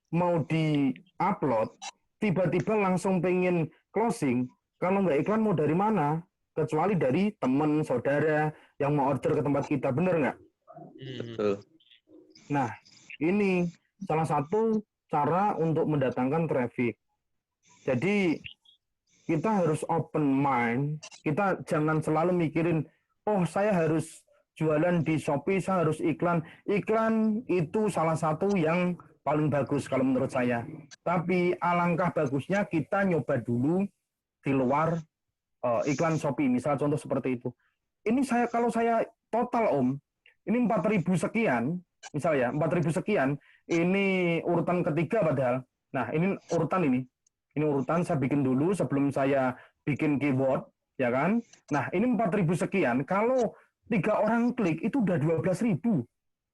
mau di-upload, tiba-tiba langsung pengen closing, kalau nggak iklan mau dari mana? Kecuali dari teman, saudara, yang mau order ke tempat kita. Bener nggak? Betul. Nah, ini salah satu cara untuk mendatangkan traffic. Jadi, kita harus open mind. Kita jangan selalu mikirin, oh saya harus jualan di Shopee, saya harus iklan. Iklan itu salah satu yang paling bagus kalau menurut saya. Tapi alangkah bagusnya kita nyoba dulu di luar iklan Shopee. Misal contoh seperti itu. Ini kalau saya total Om, ini 4.000 sekian, misal ya, 4.000 sekian, ini urutan ketiga padahal. Nah, ini urutan ini. Ini urutan saya bikin dulu sebelum saya bikin keyword, ya kan? Nah, ini 4.000 sekian. Kalau 3 orang klik itu udah 12.000.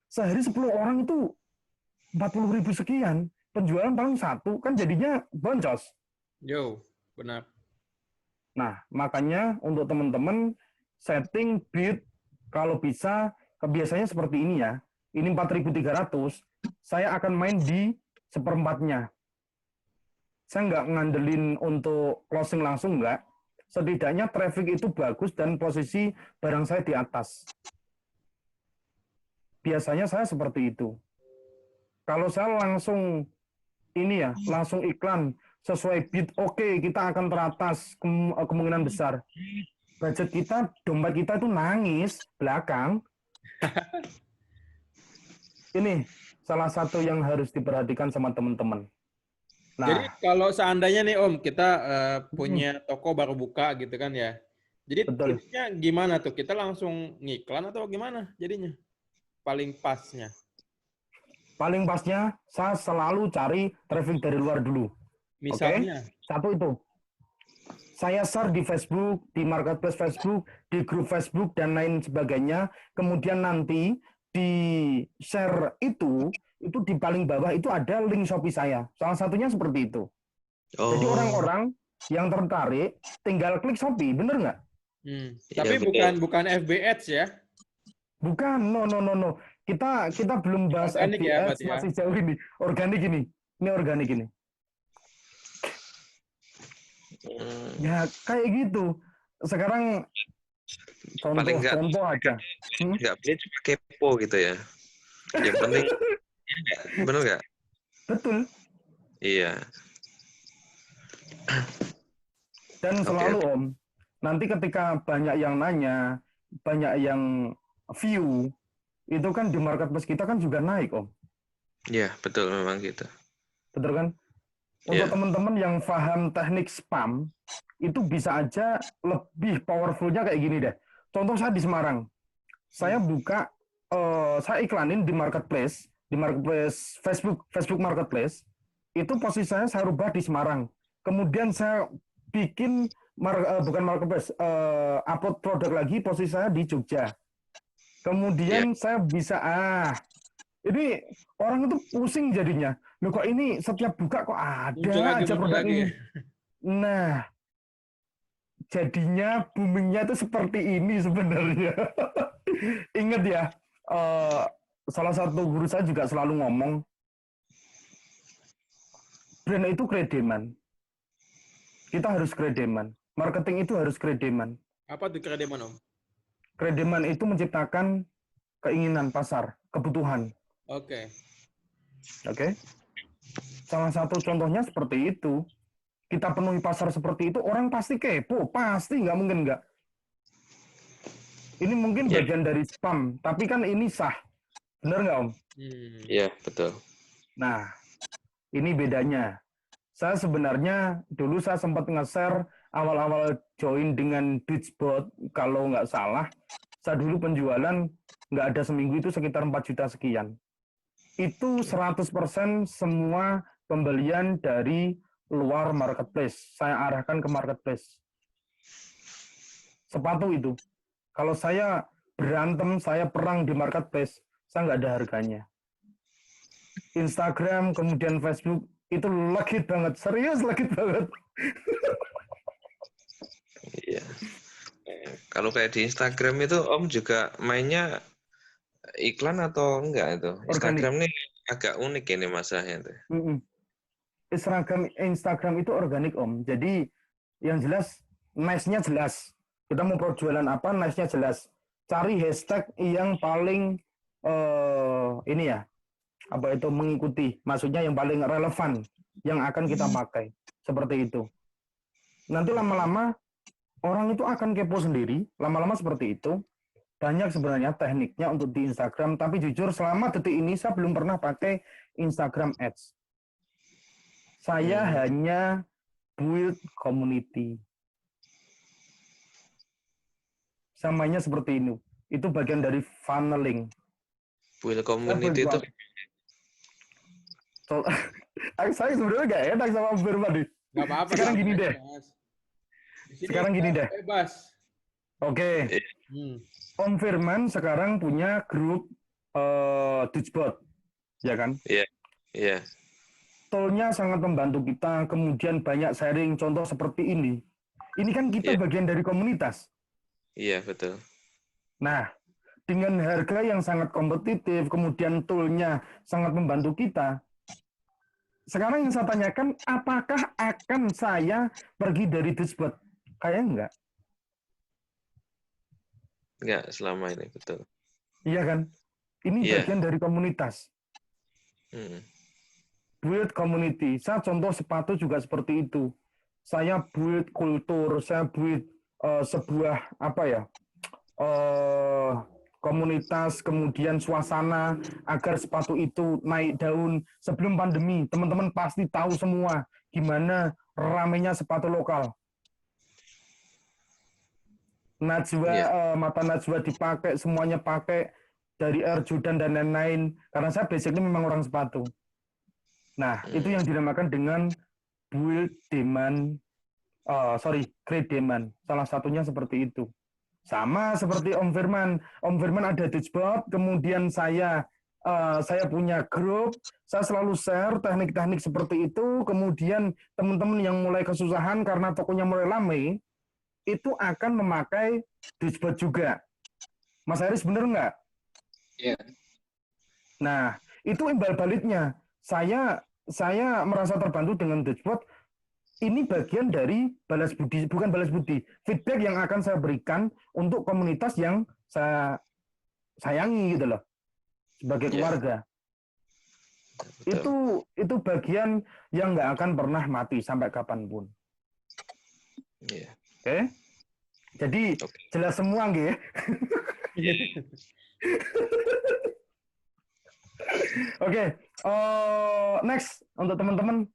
Sehari 10 orang itu 40.000 sekian. Penjualan paling 1 kan jadinya boncos. Yo, benar. Nah, makanya untuk teman-teman setting bid kalau bisa biasanya seperti ini ya. Ini 4.300, saya akan main di seperempatnya. Saya nggak ngandelin untuk closing langsung, nggak. Setidaknya traffic itu bagus dan posisi barang saya di atas. Biasanya saya seperti itu. Kalau saya langsung ini ya, langsung iklan sesuai bid, oke, kita akan teratas kemungkinan besar. Budget kita, dompet kita itu nangis belakang. Ini salah satu yang harus diperhatikan sama teman-teman. Nah, jadi kalau seandainya nih Om, kita punya toko baru buka gitu kan ya. Jadi tipsnya gimana tuh? Kita langsung ngiklan atau gimana jadinya? Paling pasnya? Paling pasnya saya selalu cari traffic dari luar dulu. Misalnya? Oke? Satu itu. Saya share di Facebook, di marketplace Facebook, di grup Facebook, dan lain sebagainya. Kemudian nanti di share itu di paling bawah itu ada link Shopee saya. Salah satunya seperti itu. Jadi orang-orang yang tertarik tinggal klik Shopee, bener nggak? Tapi bukan FB Ads ya? Bukan, no. Kita belum bahas organik FB ya, Ads, masih jauh ini. Organik ini. Ini organik ini. Ya kayak gitu. Sekarang Paling nggak contoh aja. nggak beli cuma kepo gitu ya. Yang penting, bener nggak? Betul. Iya. Dan Oke. selalu Om, nanti ketika banyak yang nanya, banyak yang view, itu kan di marketplace kita kan juga naik Om. Iya, betul memang gitu. Betul kan? Untuk Iya. teman-teman yang paham teknik spam, itu bisa aja lebih powerfulnya kayak gini deh. Contoh saya di Semarang, saya buka, saya iklanin di marketplace Facebook Marketplace, itu posisi saya rubah di Semarang. Kemudian saya bikin bukan marketplace, upload produk lagi, posisi saya di Jogja. Iya. Kemudian saya bisa, ini orang itu pusing jadinya. Loh kok ini setiap buka kok Muncul ada lagi, aja muncul produk lagi. ini. Nah, jadinya boomingnya itu seperti ini sebenarnya. Ingat ya, eh, salah satu guru saya juga selalu ngomong, brand itu kredeman. Kita harus kredeman. Marketing itu harus kredeman. Apa tuh kredeman, Om? Kredeman itu menciptakan keinginan pasar, kebutuhan. Oke. Oke? Salah satu contohnya seperti itu. Kita penuhi pasar seperti itu, orang pasti kepo, pasti nggak mungkin nggak. Ini mungkin Iya. bagian dari spam, tapi kan ini sah. Bener nggak Om? Iya, betul. Nah, ini bedanya. Saya sebenarnya dulu saya sempat nge-share awal-awal join dengan Dutchbot, kalau nggak salah, saya dulu penjualan nggak ada seminggu itu sekitar 4 juta sekian. Itu 100% semua pembelian dari luar marketplace. Saya arahkan ke marketplace. Sepatu itu. Kalau saya berantem, saya perang di marketplace, saya nggak ada harganya. Instagram, kemudian Facebook, itu legit banget. Serius legit banget. Iya. Kalau kayak di Instagram itu Om juga mainnya iklan atau enggak itu? Organik. Instagram nih agak unik ini masalahnya tuh. Instagram itu organik Om. Jadi yang jelas, nice-nya jelas. Kita mau perjualan apa, nice-nya jelas. Cari hashtag yang paling ini ya, apa itu mengikuti. Maksudnya yang paling relevan, yang akan kita pakai. Seperti itu. Nanti lama-lama orang itu akan kepo sendiri. Lama-lama seperti itu. Banyak sebenarnya tekniknya untuk di Instagram. Tapi jujur selama detik ini saya belum pernah pakai Instagram Ads. Saya hanya build community. Samanya seperti ini. Itu bagian dari funneling. Build community itu Saya sebenarnya nggak enak sama Firman nih. Nggak apa-apa. Sekarang gini deh. Sekarang gini deh. Bebas. Oke. Om Firman sekarang punya grup Dutchbot. Ya kan? Iya. Iya. Toolnya sangat membantu kita, kemudian banyak sharing contoh seperti ini. Ini kan kita bagian dari komunitas. Iya, betul. Nah, dengan harga yang sangat kompetitif, kemudian toolnya sangat membantu kita. Sekarang yang saya tanyakan, apakah akan saya pergi dari Dutchbot? Kayaknya enggak. Enggak selama ini, betul. Iya kan? Ini bagian dari komunitas. Build community. Saya contoh sepatu juga seperti itu. Saya build kultur, saya build sebuah apa ya, komunitas, kemudian suasana agar sepatu itu naik daun. Sebelum pandemi, teman-teman pasti tahu semua gimana ramenya sepatu lokal. Najwa, mata Najwa dipakai, semuanya pakai, dari Air Jordan dan lain-lain. Karena saya basically memang orang sepatu. Nah, itu yang dinamakan dengan build demand, create demand. Salah satunya seperti itu. Sama seperti Om Firman. Om Firman ada Dutchbot, kemudian saya punya grup, saya selalu share teknik-teknik seperti itu, kemudian teman-teman yang mulai kesusahan karena tokonya mulai ramai, itu akan memakai Dutchbot juga. Mas Haris bener nggak? Iya. Nah, itu imbal baliknya. Saya merasa terbantu dengan Dutchbot. ini bagian dari balas budi, bukan balas budi, feedback yang akan saya berikan untuk komunitas yang saya sayangi gitu loh, sebagai keluarga. Betul. Itu bagian yang nggak akan pernah mati sampai kapanpun. Iya. Oke? Jadi jelas semua nggih. Oke, next untuk teman-teman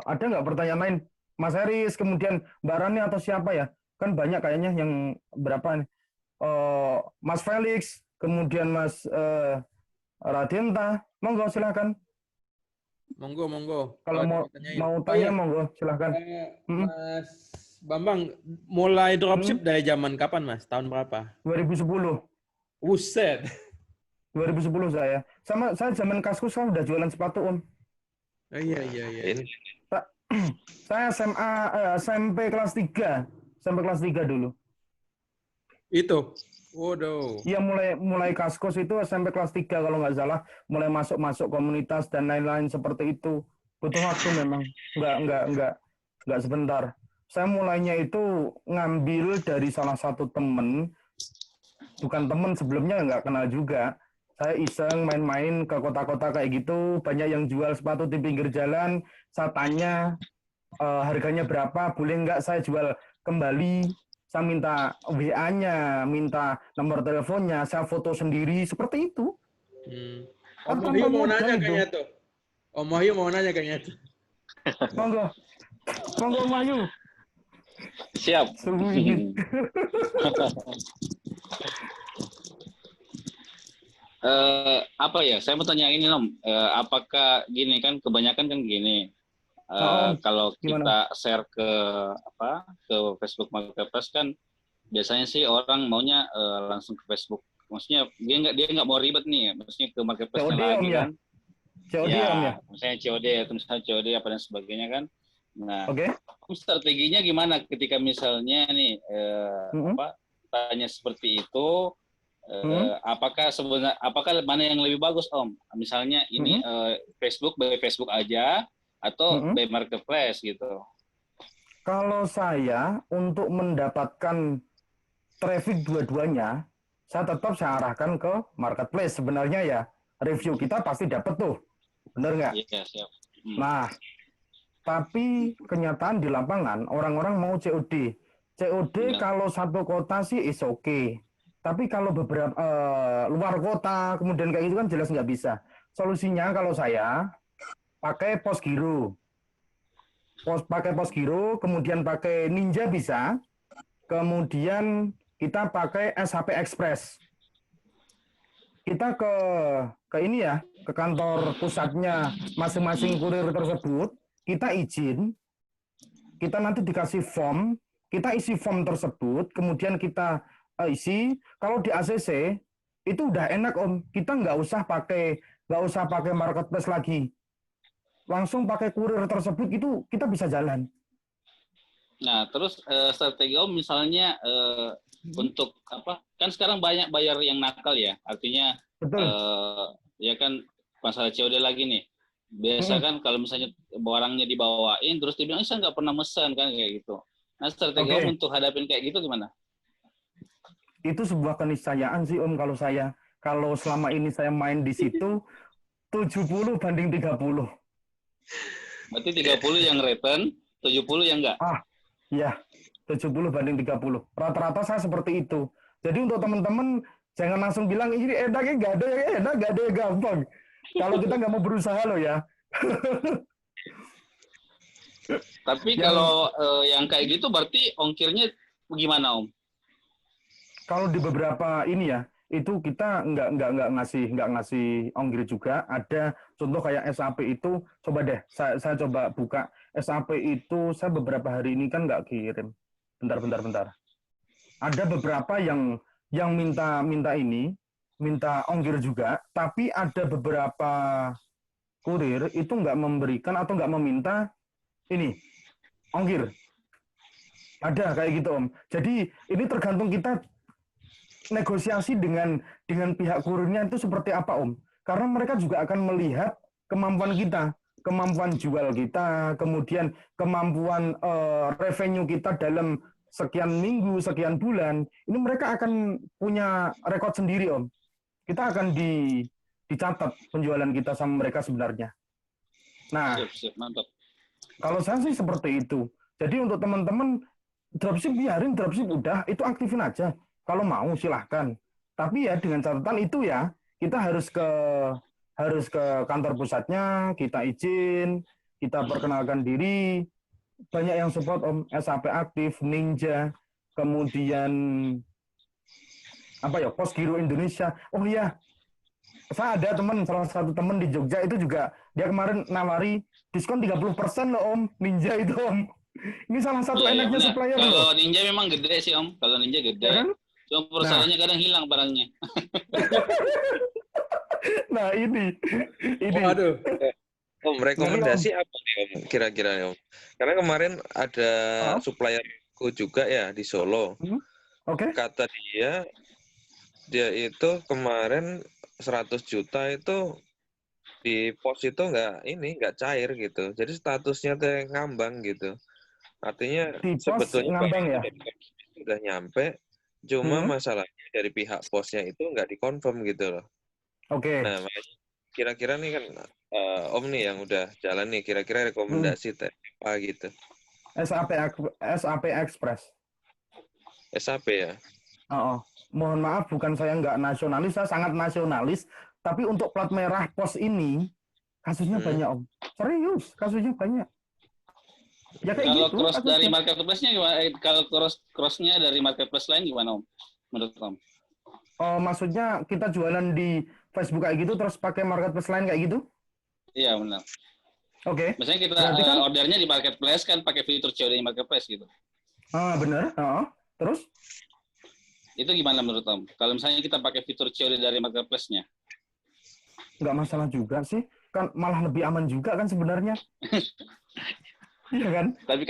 ada nggak pertanyaan lain? Mas Heris, kemudian Mbak Rani atau siapa ya? Kan banyak kayaknya yang berapa nih? Mas Felix, kemudian Mas Radenta, monggo silakan. Monggo. Kalau mau tanya monggo silakan. Mas Bambang, mulai dropship dari zaman kapan, Mas? Tahun berapa? 2010. Buset. 2010 saya. Saya zaman Kaskus kan udah jualan sepatu, Om. Oh, iya. Saya SMP kelas 3. Sampai kelas 3 dulu. Itu. Waduh. Iya, mulai Kaskus itu SMP kelas 3 kalau nggak salah, mulai masuk komunitas dan lain-lain seperti itu. Butuh waktu memang. Nggak sebentar. Saya mulainya itu ngambil dari salah satu temen, bukan temen sebelumnya nggak kenal juga. Saya iseng main-main ke kota-kota kayak gitu, banyak yang jual sepatu di pinggir jalan. Saya tanya harganya berapa, boleh nggak saya jual kembali. Saya minta WA-nya, minta nomor teleponnya, saya foto sendiri, seperti itu. Om Wahyu mau nanya kayaknya tuh. Om Wahyu mau nanya kayaknya tuh. Monggo Om Wahyu. Siap. Apa ya? Saya mau tanya ini, Om. Apakah gini kan kebanyakan kan gini. Kalau kita share ke Facebook Marketplace kan biasanya sih orang maunya langsung ke Facebook. Maksudnya dia nggak mau ribet nih, maksudnya ke Marketplace lagi kan. COD ya. Misalnya COD atau misalnya COD apa dan sebagainya kan. Nah, strateginya gimana ketika misalnya nih tanya seperti itu? Apakah mana yang lebih bagus, Om? Misalnya ini Facebook by Facebook aja atau by Marketplace gitu? Kalau saya untuk mendapatkan traffic dua-duanya, saya arahkan ke Marketplace. Sebenarnya ya review kita pasti dapat tuh, bener nggak? Iya, siap. Nah, tapi kenyataan di lapangan orang-orang mau COD. Kalau satu kota sih is okay. Tapi kalau beberapa luar kota kemudian kayak gitu kan jelas nggak bisa. Solusinya kalau saya pakai Postgiro. Pakai Postgiro, kemudian pakai Ninja bisa. Kemudian kita pakai SHP Express. Kita ke ini ya, ke kantor pusatnya masing-masing kurir tersebut, kita izin, kita nanti dikasih form, kita isi form tersebut, kemudian kita isi. Kalau di ACC itu udah enak, Om. Kita nggak usah pakai Marketplace lagi. Langsung pakai kurir tersebut itu kita bisa jalan. Nah, terus strategi Om misalnya untuk apa? Kan sekarang banyak bayar yang nakal ya. Artinya ya kan masalah COD lagi nih. Biasa kan kalau misalnya barangnya dibawain terus dia bilang saya nggak pernah mesen kan kayak gitu. Nah, strategi Om untuk hadapin kayak gitu gimana? Itu sebuah keniscayaan sih, Om, kalau saya. Kalau selama ini saya main di situ 70 banding 30. Berarti 30 yang return, 70 yang enggak? Iya, 70 banding 30. Rata-rata saya seperti itu. Jadi untuk teman-teman, jangan langsung bilang, ini enaknya nggak ada yang enak, nggak ada yang gampang. Kalau kita nggak mau berusaha loh ya. Tapi kalau yang kayak gitu berarti ongkirnya gimana, Om? Kalau di beberapa ini ya, itu kita nggak ngasih ongkir juga. Ada contoh kayak SAP itu, coba deh saya coba buka SAP itu, saya beberapa hari ini kan nggak kirim. Bentar. Ada beberapa yang minta ongkir juga, tapi ada beberapa kurir itu nggak memberikan atau nggak meminta ini ongkir. Ada kayak gitu, Om. Jadi ini tergantung kita negosiasi dengan pihak kurirnya itu seperti apa, Om. Karena mereka juga akan melihat kemampuan kita. kemampuan jual kita, kemudian kemampuan revenue kita dalam sekian minggu, sekian bulan, ini mereka akan punya rekod sendiri, Om. Kita akan dicatat penjualan kita sama mereka sebenarnya. Nah, Siap, mantap. kalau saya sih seperti itu. Jadi untuk teman-teman, dropship biarin, dropship udah, itu aktifin aja. Kalau mau silahkan. Tapi ya dengan catatan itu ya, kita harus ke kantor pusatnya, kita izin, kita perkenalkan diri. Banyak yang support Om, SAP aktif, Ninja, kemudian apa ya, Pos Giro Indonesia. Oh iya, saya ada salah satu teman di Jogja itu juga, dia kemarin nawari diskon 30% loh Om, Ninja itu Om. Ini salah satu enaknya supplier loh. Kalau Ninja memang gede sih Om, kalau Ninja gede. Ya kan? Cuma persoalannya kadang hilang barangnya. Nah ini. Waduh. Om, rekomendasi apa nih Om kira-kira Om? Karena kemarin ada supplierku juga ya di Solo. Oke. Kata dia itu kemarin 100 juta itu di pos itu nggak cair gitu. Jadi statusnya tuh ngambang gitu. Artinya di pos sebetulnya ngambang ya? Sudah nyampe, cuma masalahnya dari pihak posnya itu nggak dikonfirm gitu loh. Oke. Nah, kira-kira nih kan Om nih yang udah jalan nih, kira-kira rekomendasi apa gitu? SAP Express. SAP ya? Mohon maaf, bukan saya nggak nasionalis, saya sangat nasionalis. Tapi untuk plat merah pos ini, kasusnya banyak Om. Serius, kasusnya banyak. Ya kayak kalau gitu, cross dari marketplace-nya gimana? Kalau cross-nya dari marketplace lain gimana Om? Menurut Om? Maksudnya kita jualan di Facebook kayak gitu, terus pakai marketplace lain kayak gitu? Iya, benar. Oke. Misalnya kita ordernya di marketplace kan pakai fitur COD di marketplace gitu. Benar. Terus? Itu gimana menurut Om? Kalau misalnya kita pakai fitur COD dari marketplace-nya? Nggak masalah juga sih. Kan malah lebih aman juga kan sebenarnya. Iya kan? Tapi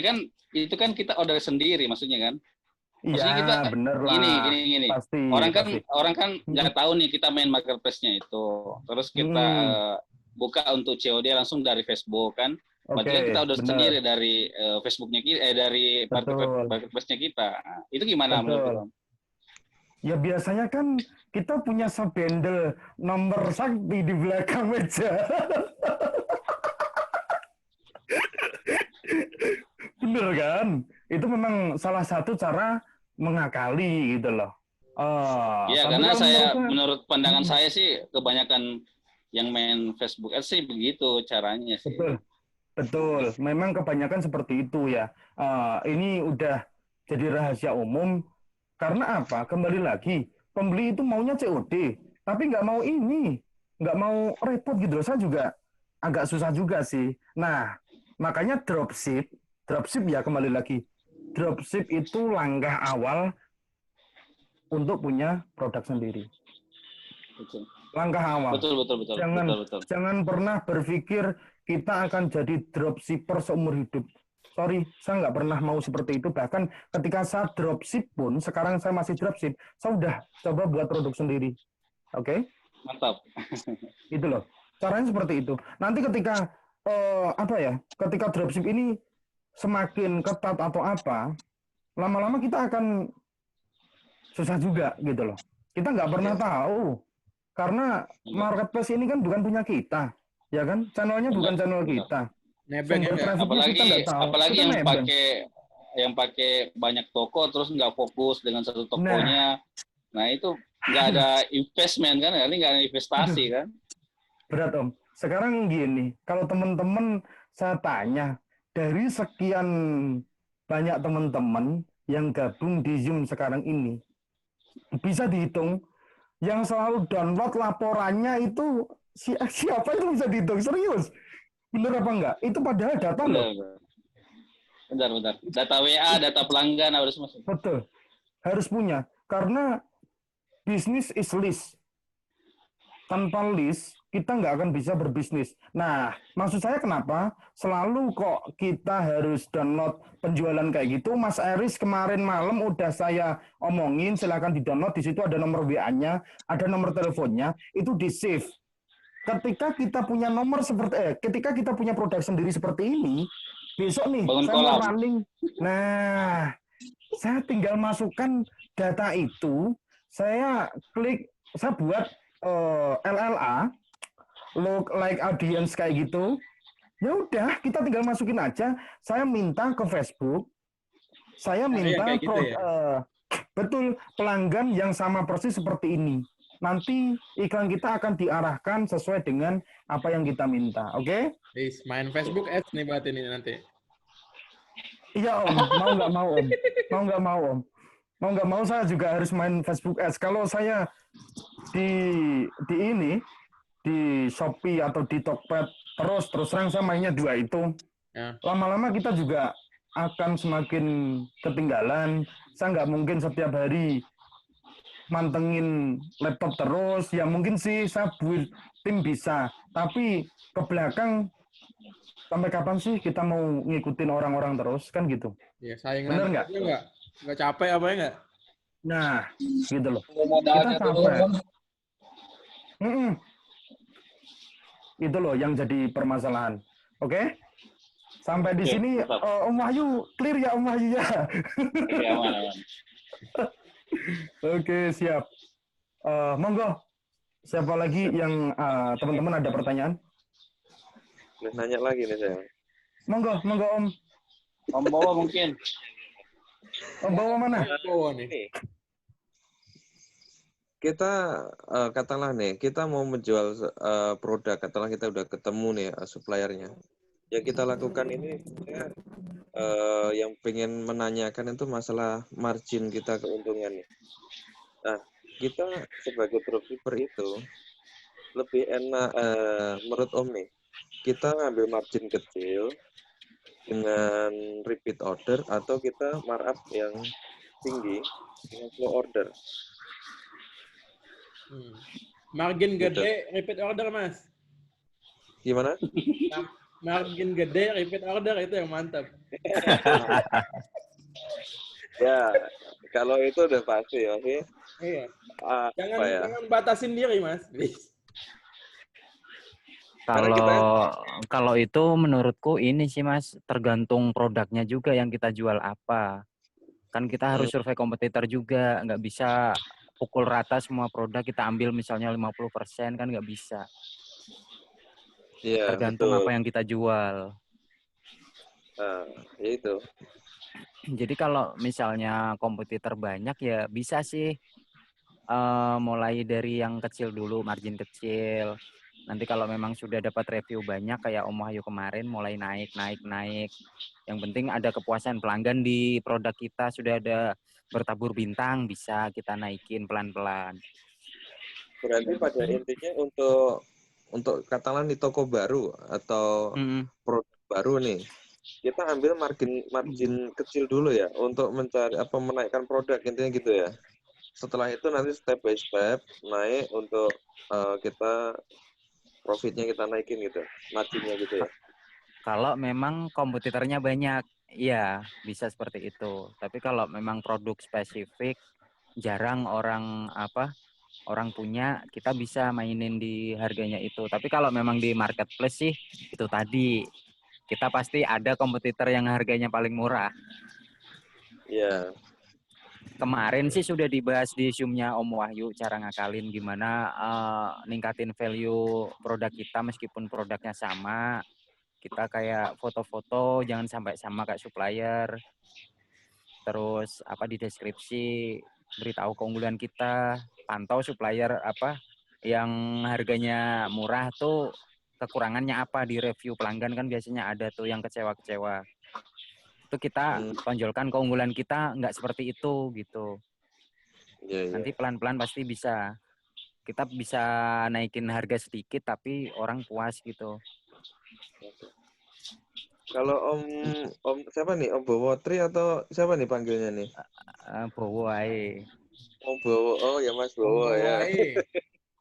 kan itu kan kita order sendiri maksudnya kan? Iya, bener lah. Gini. Pasti, orang kan nggak tahu nih kita main marketplace-nya itu. Terus kita buka untuk COD langsung dari Facebook kan. Berarti kan kita order sendiri dari Facebook-nya kita, dari marketplace-nya kita. Nah, itu gimana menurut Om? Ya biasanya kan kita punya sub-bundle nomor sakti di belakang meja. Bener kan? Itu memang salah satu cara mengakali gitu loh. Iya, karena menurut pandangan saya sih kebanyakan yang main Facebook Ads sih begitu caranya sih. Betul. Memang kebanyakan seperti itu ya. Ini udah jadi rahasia umum. Karena apa? Kembali lagi, pembeli itu maunya COD, tapi nggak mau nggak mau repot gitu loh. Saya juga agak susah juga sih. Nah, makanya dropship ya kembali lagi. Dropship itu langkah awal untuk punya produk sendiri. Betul. Langkah awal. Betul. Jangan pernah berpikir kita akan jadi dropshipper seumur hidup. Sorry, saya nggak pernah mau seperti itu. Bahkan ketika saya dropship pun, sekarang saya masih dropship, saya udah coba buat produk sendiri. Oke? Mantap. Itu loh. Caranya seperti itu. Nanti ketika ketika dropship ini semakin ketat atau apa, lama-lama kita akan susah juga gitu loh. Kita nggak pernah tahu. Karena marketplace ini kan bukan punya kita. Ya kan? Channelnya bukan channel kita. Nebeng ya. Apalagi yang pakai banyak toko terus nggak fokus dengan satu tokonya. Nah itu nggak ada investment kan? Ini nggak ada investasi kan? Berat Om. Sekarang gini, kalau teman-teman saya tanya, dari sekian banyak teman-teman yang gabung di Zoom sekarang ini, bisa dihitung yang selalu download laporannya itu siapa itu bisa dihitung, serius. Bener apa enggak? Itu padahal data loh. Bentar. Data WA, data pelanggan harus masuk. Betul. Harus punya. Karena bisnis is list. Tanpa list, kita nggak akan bisa berbisnis. Nah, maksud saya kenapa? Selalu kok kita harus download penjualan kayak gitu. Mas Eris kemarin malam udah saya omongin, silakan di-download. Di situ ada nomor WA-nya, ada nomor teleponnya. Itu di-save. ketika kita punya ketika kita punya produk sendiri seperti ini, besok nih Bangun saya mau kolam. running. Nah, saya tinggal masukkan data itu, saya buat LLA, look like audience kayak gitu. Ya udah, kita tinggal masukin aja. Saya minta ke Facebook, saya Nah, yang minta kayak gitu ya. betul pelanggan yang sama persis seperti ini. Nanti iklan kita akan diarahkan sesuai dengan apa yang kita minta. Oke? Main Facebook Ads nih berarti ini nanti. Iya Om, mau nggak mau Om. Mau nggak mau Om. Mau nggak mau saya juga harus main Facebook Ads. Kalau saya di Shopee atau di Tokped terus terang saya mainnya dua itu. Ya. Lama-lama kita juga akan semakin ketinggalan. Saya nggak mungkin setiap hari mantengin laptop terus. Ya mungkin sih saya build tim bisa. Tapi ke belakang sampai kapan sih kita mau ngikutin orang-orang terus kan gitu. Ya, saing Bener nggak? Nggak capek apa ya nggak? Nah, gitu loh. Kita Modalnya capek. turun. Itu loh yang jadi permasalahan. Oke? Sampai di Oke, sini mantap. Om Wahyu clear ya Om Wahyu ya. Oke, aman. Oke, siap. Monggo. Siapa lagi yang teman-teman ada pertanyaan? Nanya lagi nih saya. Monggo Om. Om Bowo mungkin. Om bawa mana? Oh, nih. Nih, kita katakanlah nih, kita mau menjual produk, katakanlah kita udah ketemu nih suppliernya. Yang kita lakukan ini yang pengen menanyakan itu masalah margin kita, keuntungan nih. Nah, kita sebagai dropshipper itu lebih enak menurut Om nih, kita ngambil margin kecil dengan repeat order atau kita markup yang tinggi dengan slow order. Margin Gitu. gede, repeat order, Mas. Gimana? Margin gede, repeat order itu yang mantap. Ya, kalau itu udah pasti, oke. Iya. Apa ya? Jangan batasin diri, Mas. Please. Kalau itu menurutku ini sih Mas, tergantung produknya juga yang kita jual apa. Kan kita harus survei kompetitor juga, nggak bisa pukul rata semua produk kita ambil misalnya 50%, kan nggak bisa. Iya, Tergantung betul. apa yang kita jual. Nah, ya itu. Jadi kalau misalnya kompetitor banyak ya bisa sih mulai dari yang kecil dulu, margin kecil. Nanti kalau memang sudah dapat review banyak kayak Om Wahyu kemarin mulai naik. Yang penting ada kepuasan pelanggan di produk kita, sudah ada bertabur bintang, bisa kita naikin pelan-pelan. Berarti pada intinya untuk katakanlah di toko baru atau produk baru nih, kita ambil margin kecil dulu ya untuk mencari menaikkan produk, intinya gitu ya. Setelah itu nanti step by step naik untuk kita profitnya kita naikin gitu, marginnya gitu ya. Kalau memang kompetitornya banyak, iya bisa seperti itu. Tapi kalau memang produk spesifik, jarang orang punya, kita bisa mainin di harganya itu. Tapi kalau memang di marketplace sih, itu tadi, kita pasti ada kompetitor yang harganya paling murah. Iya. Kemarin sih sudah dibahas di Zoom-nya Om Wahyu, cara ngakalin gimana ningkatin value produk kita meskipun produknya sama. Kita kayak foto-foto jangan sampai sama kayak supplier. Terus di deskripsi beritahu keunggulan kita, pantau supplier yang harganya murah tuh kekurangannya apa, di review pelanggan kan biasanya ada tuh yang kecewa-kecewa. Itu kita tonjolkan keunggulan kita nggak seperti itu gitu. Yeah. Nanti pelan-pelan pasti bisa. Kita bisa naikin harga sedikit tapi orang puas gitu. Kalau Om siapa nih? Om Bowo Tri atau siapa nih panggilnya nih? Bowo ae. Om Bowo. Oh ya Mas Bowo ya.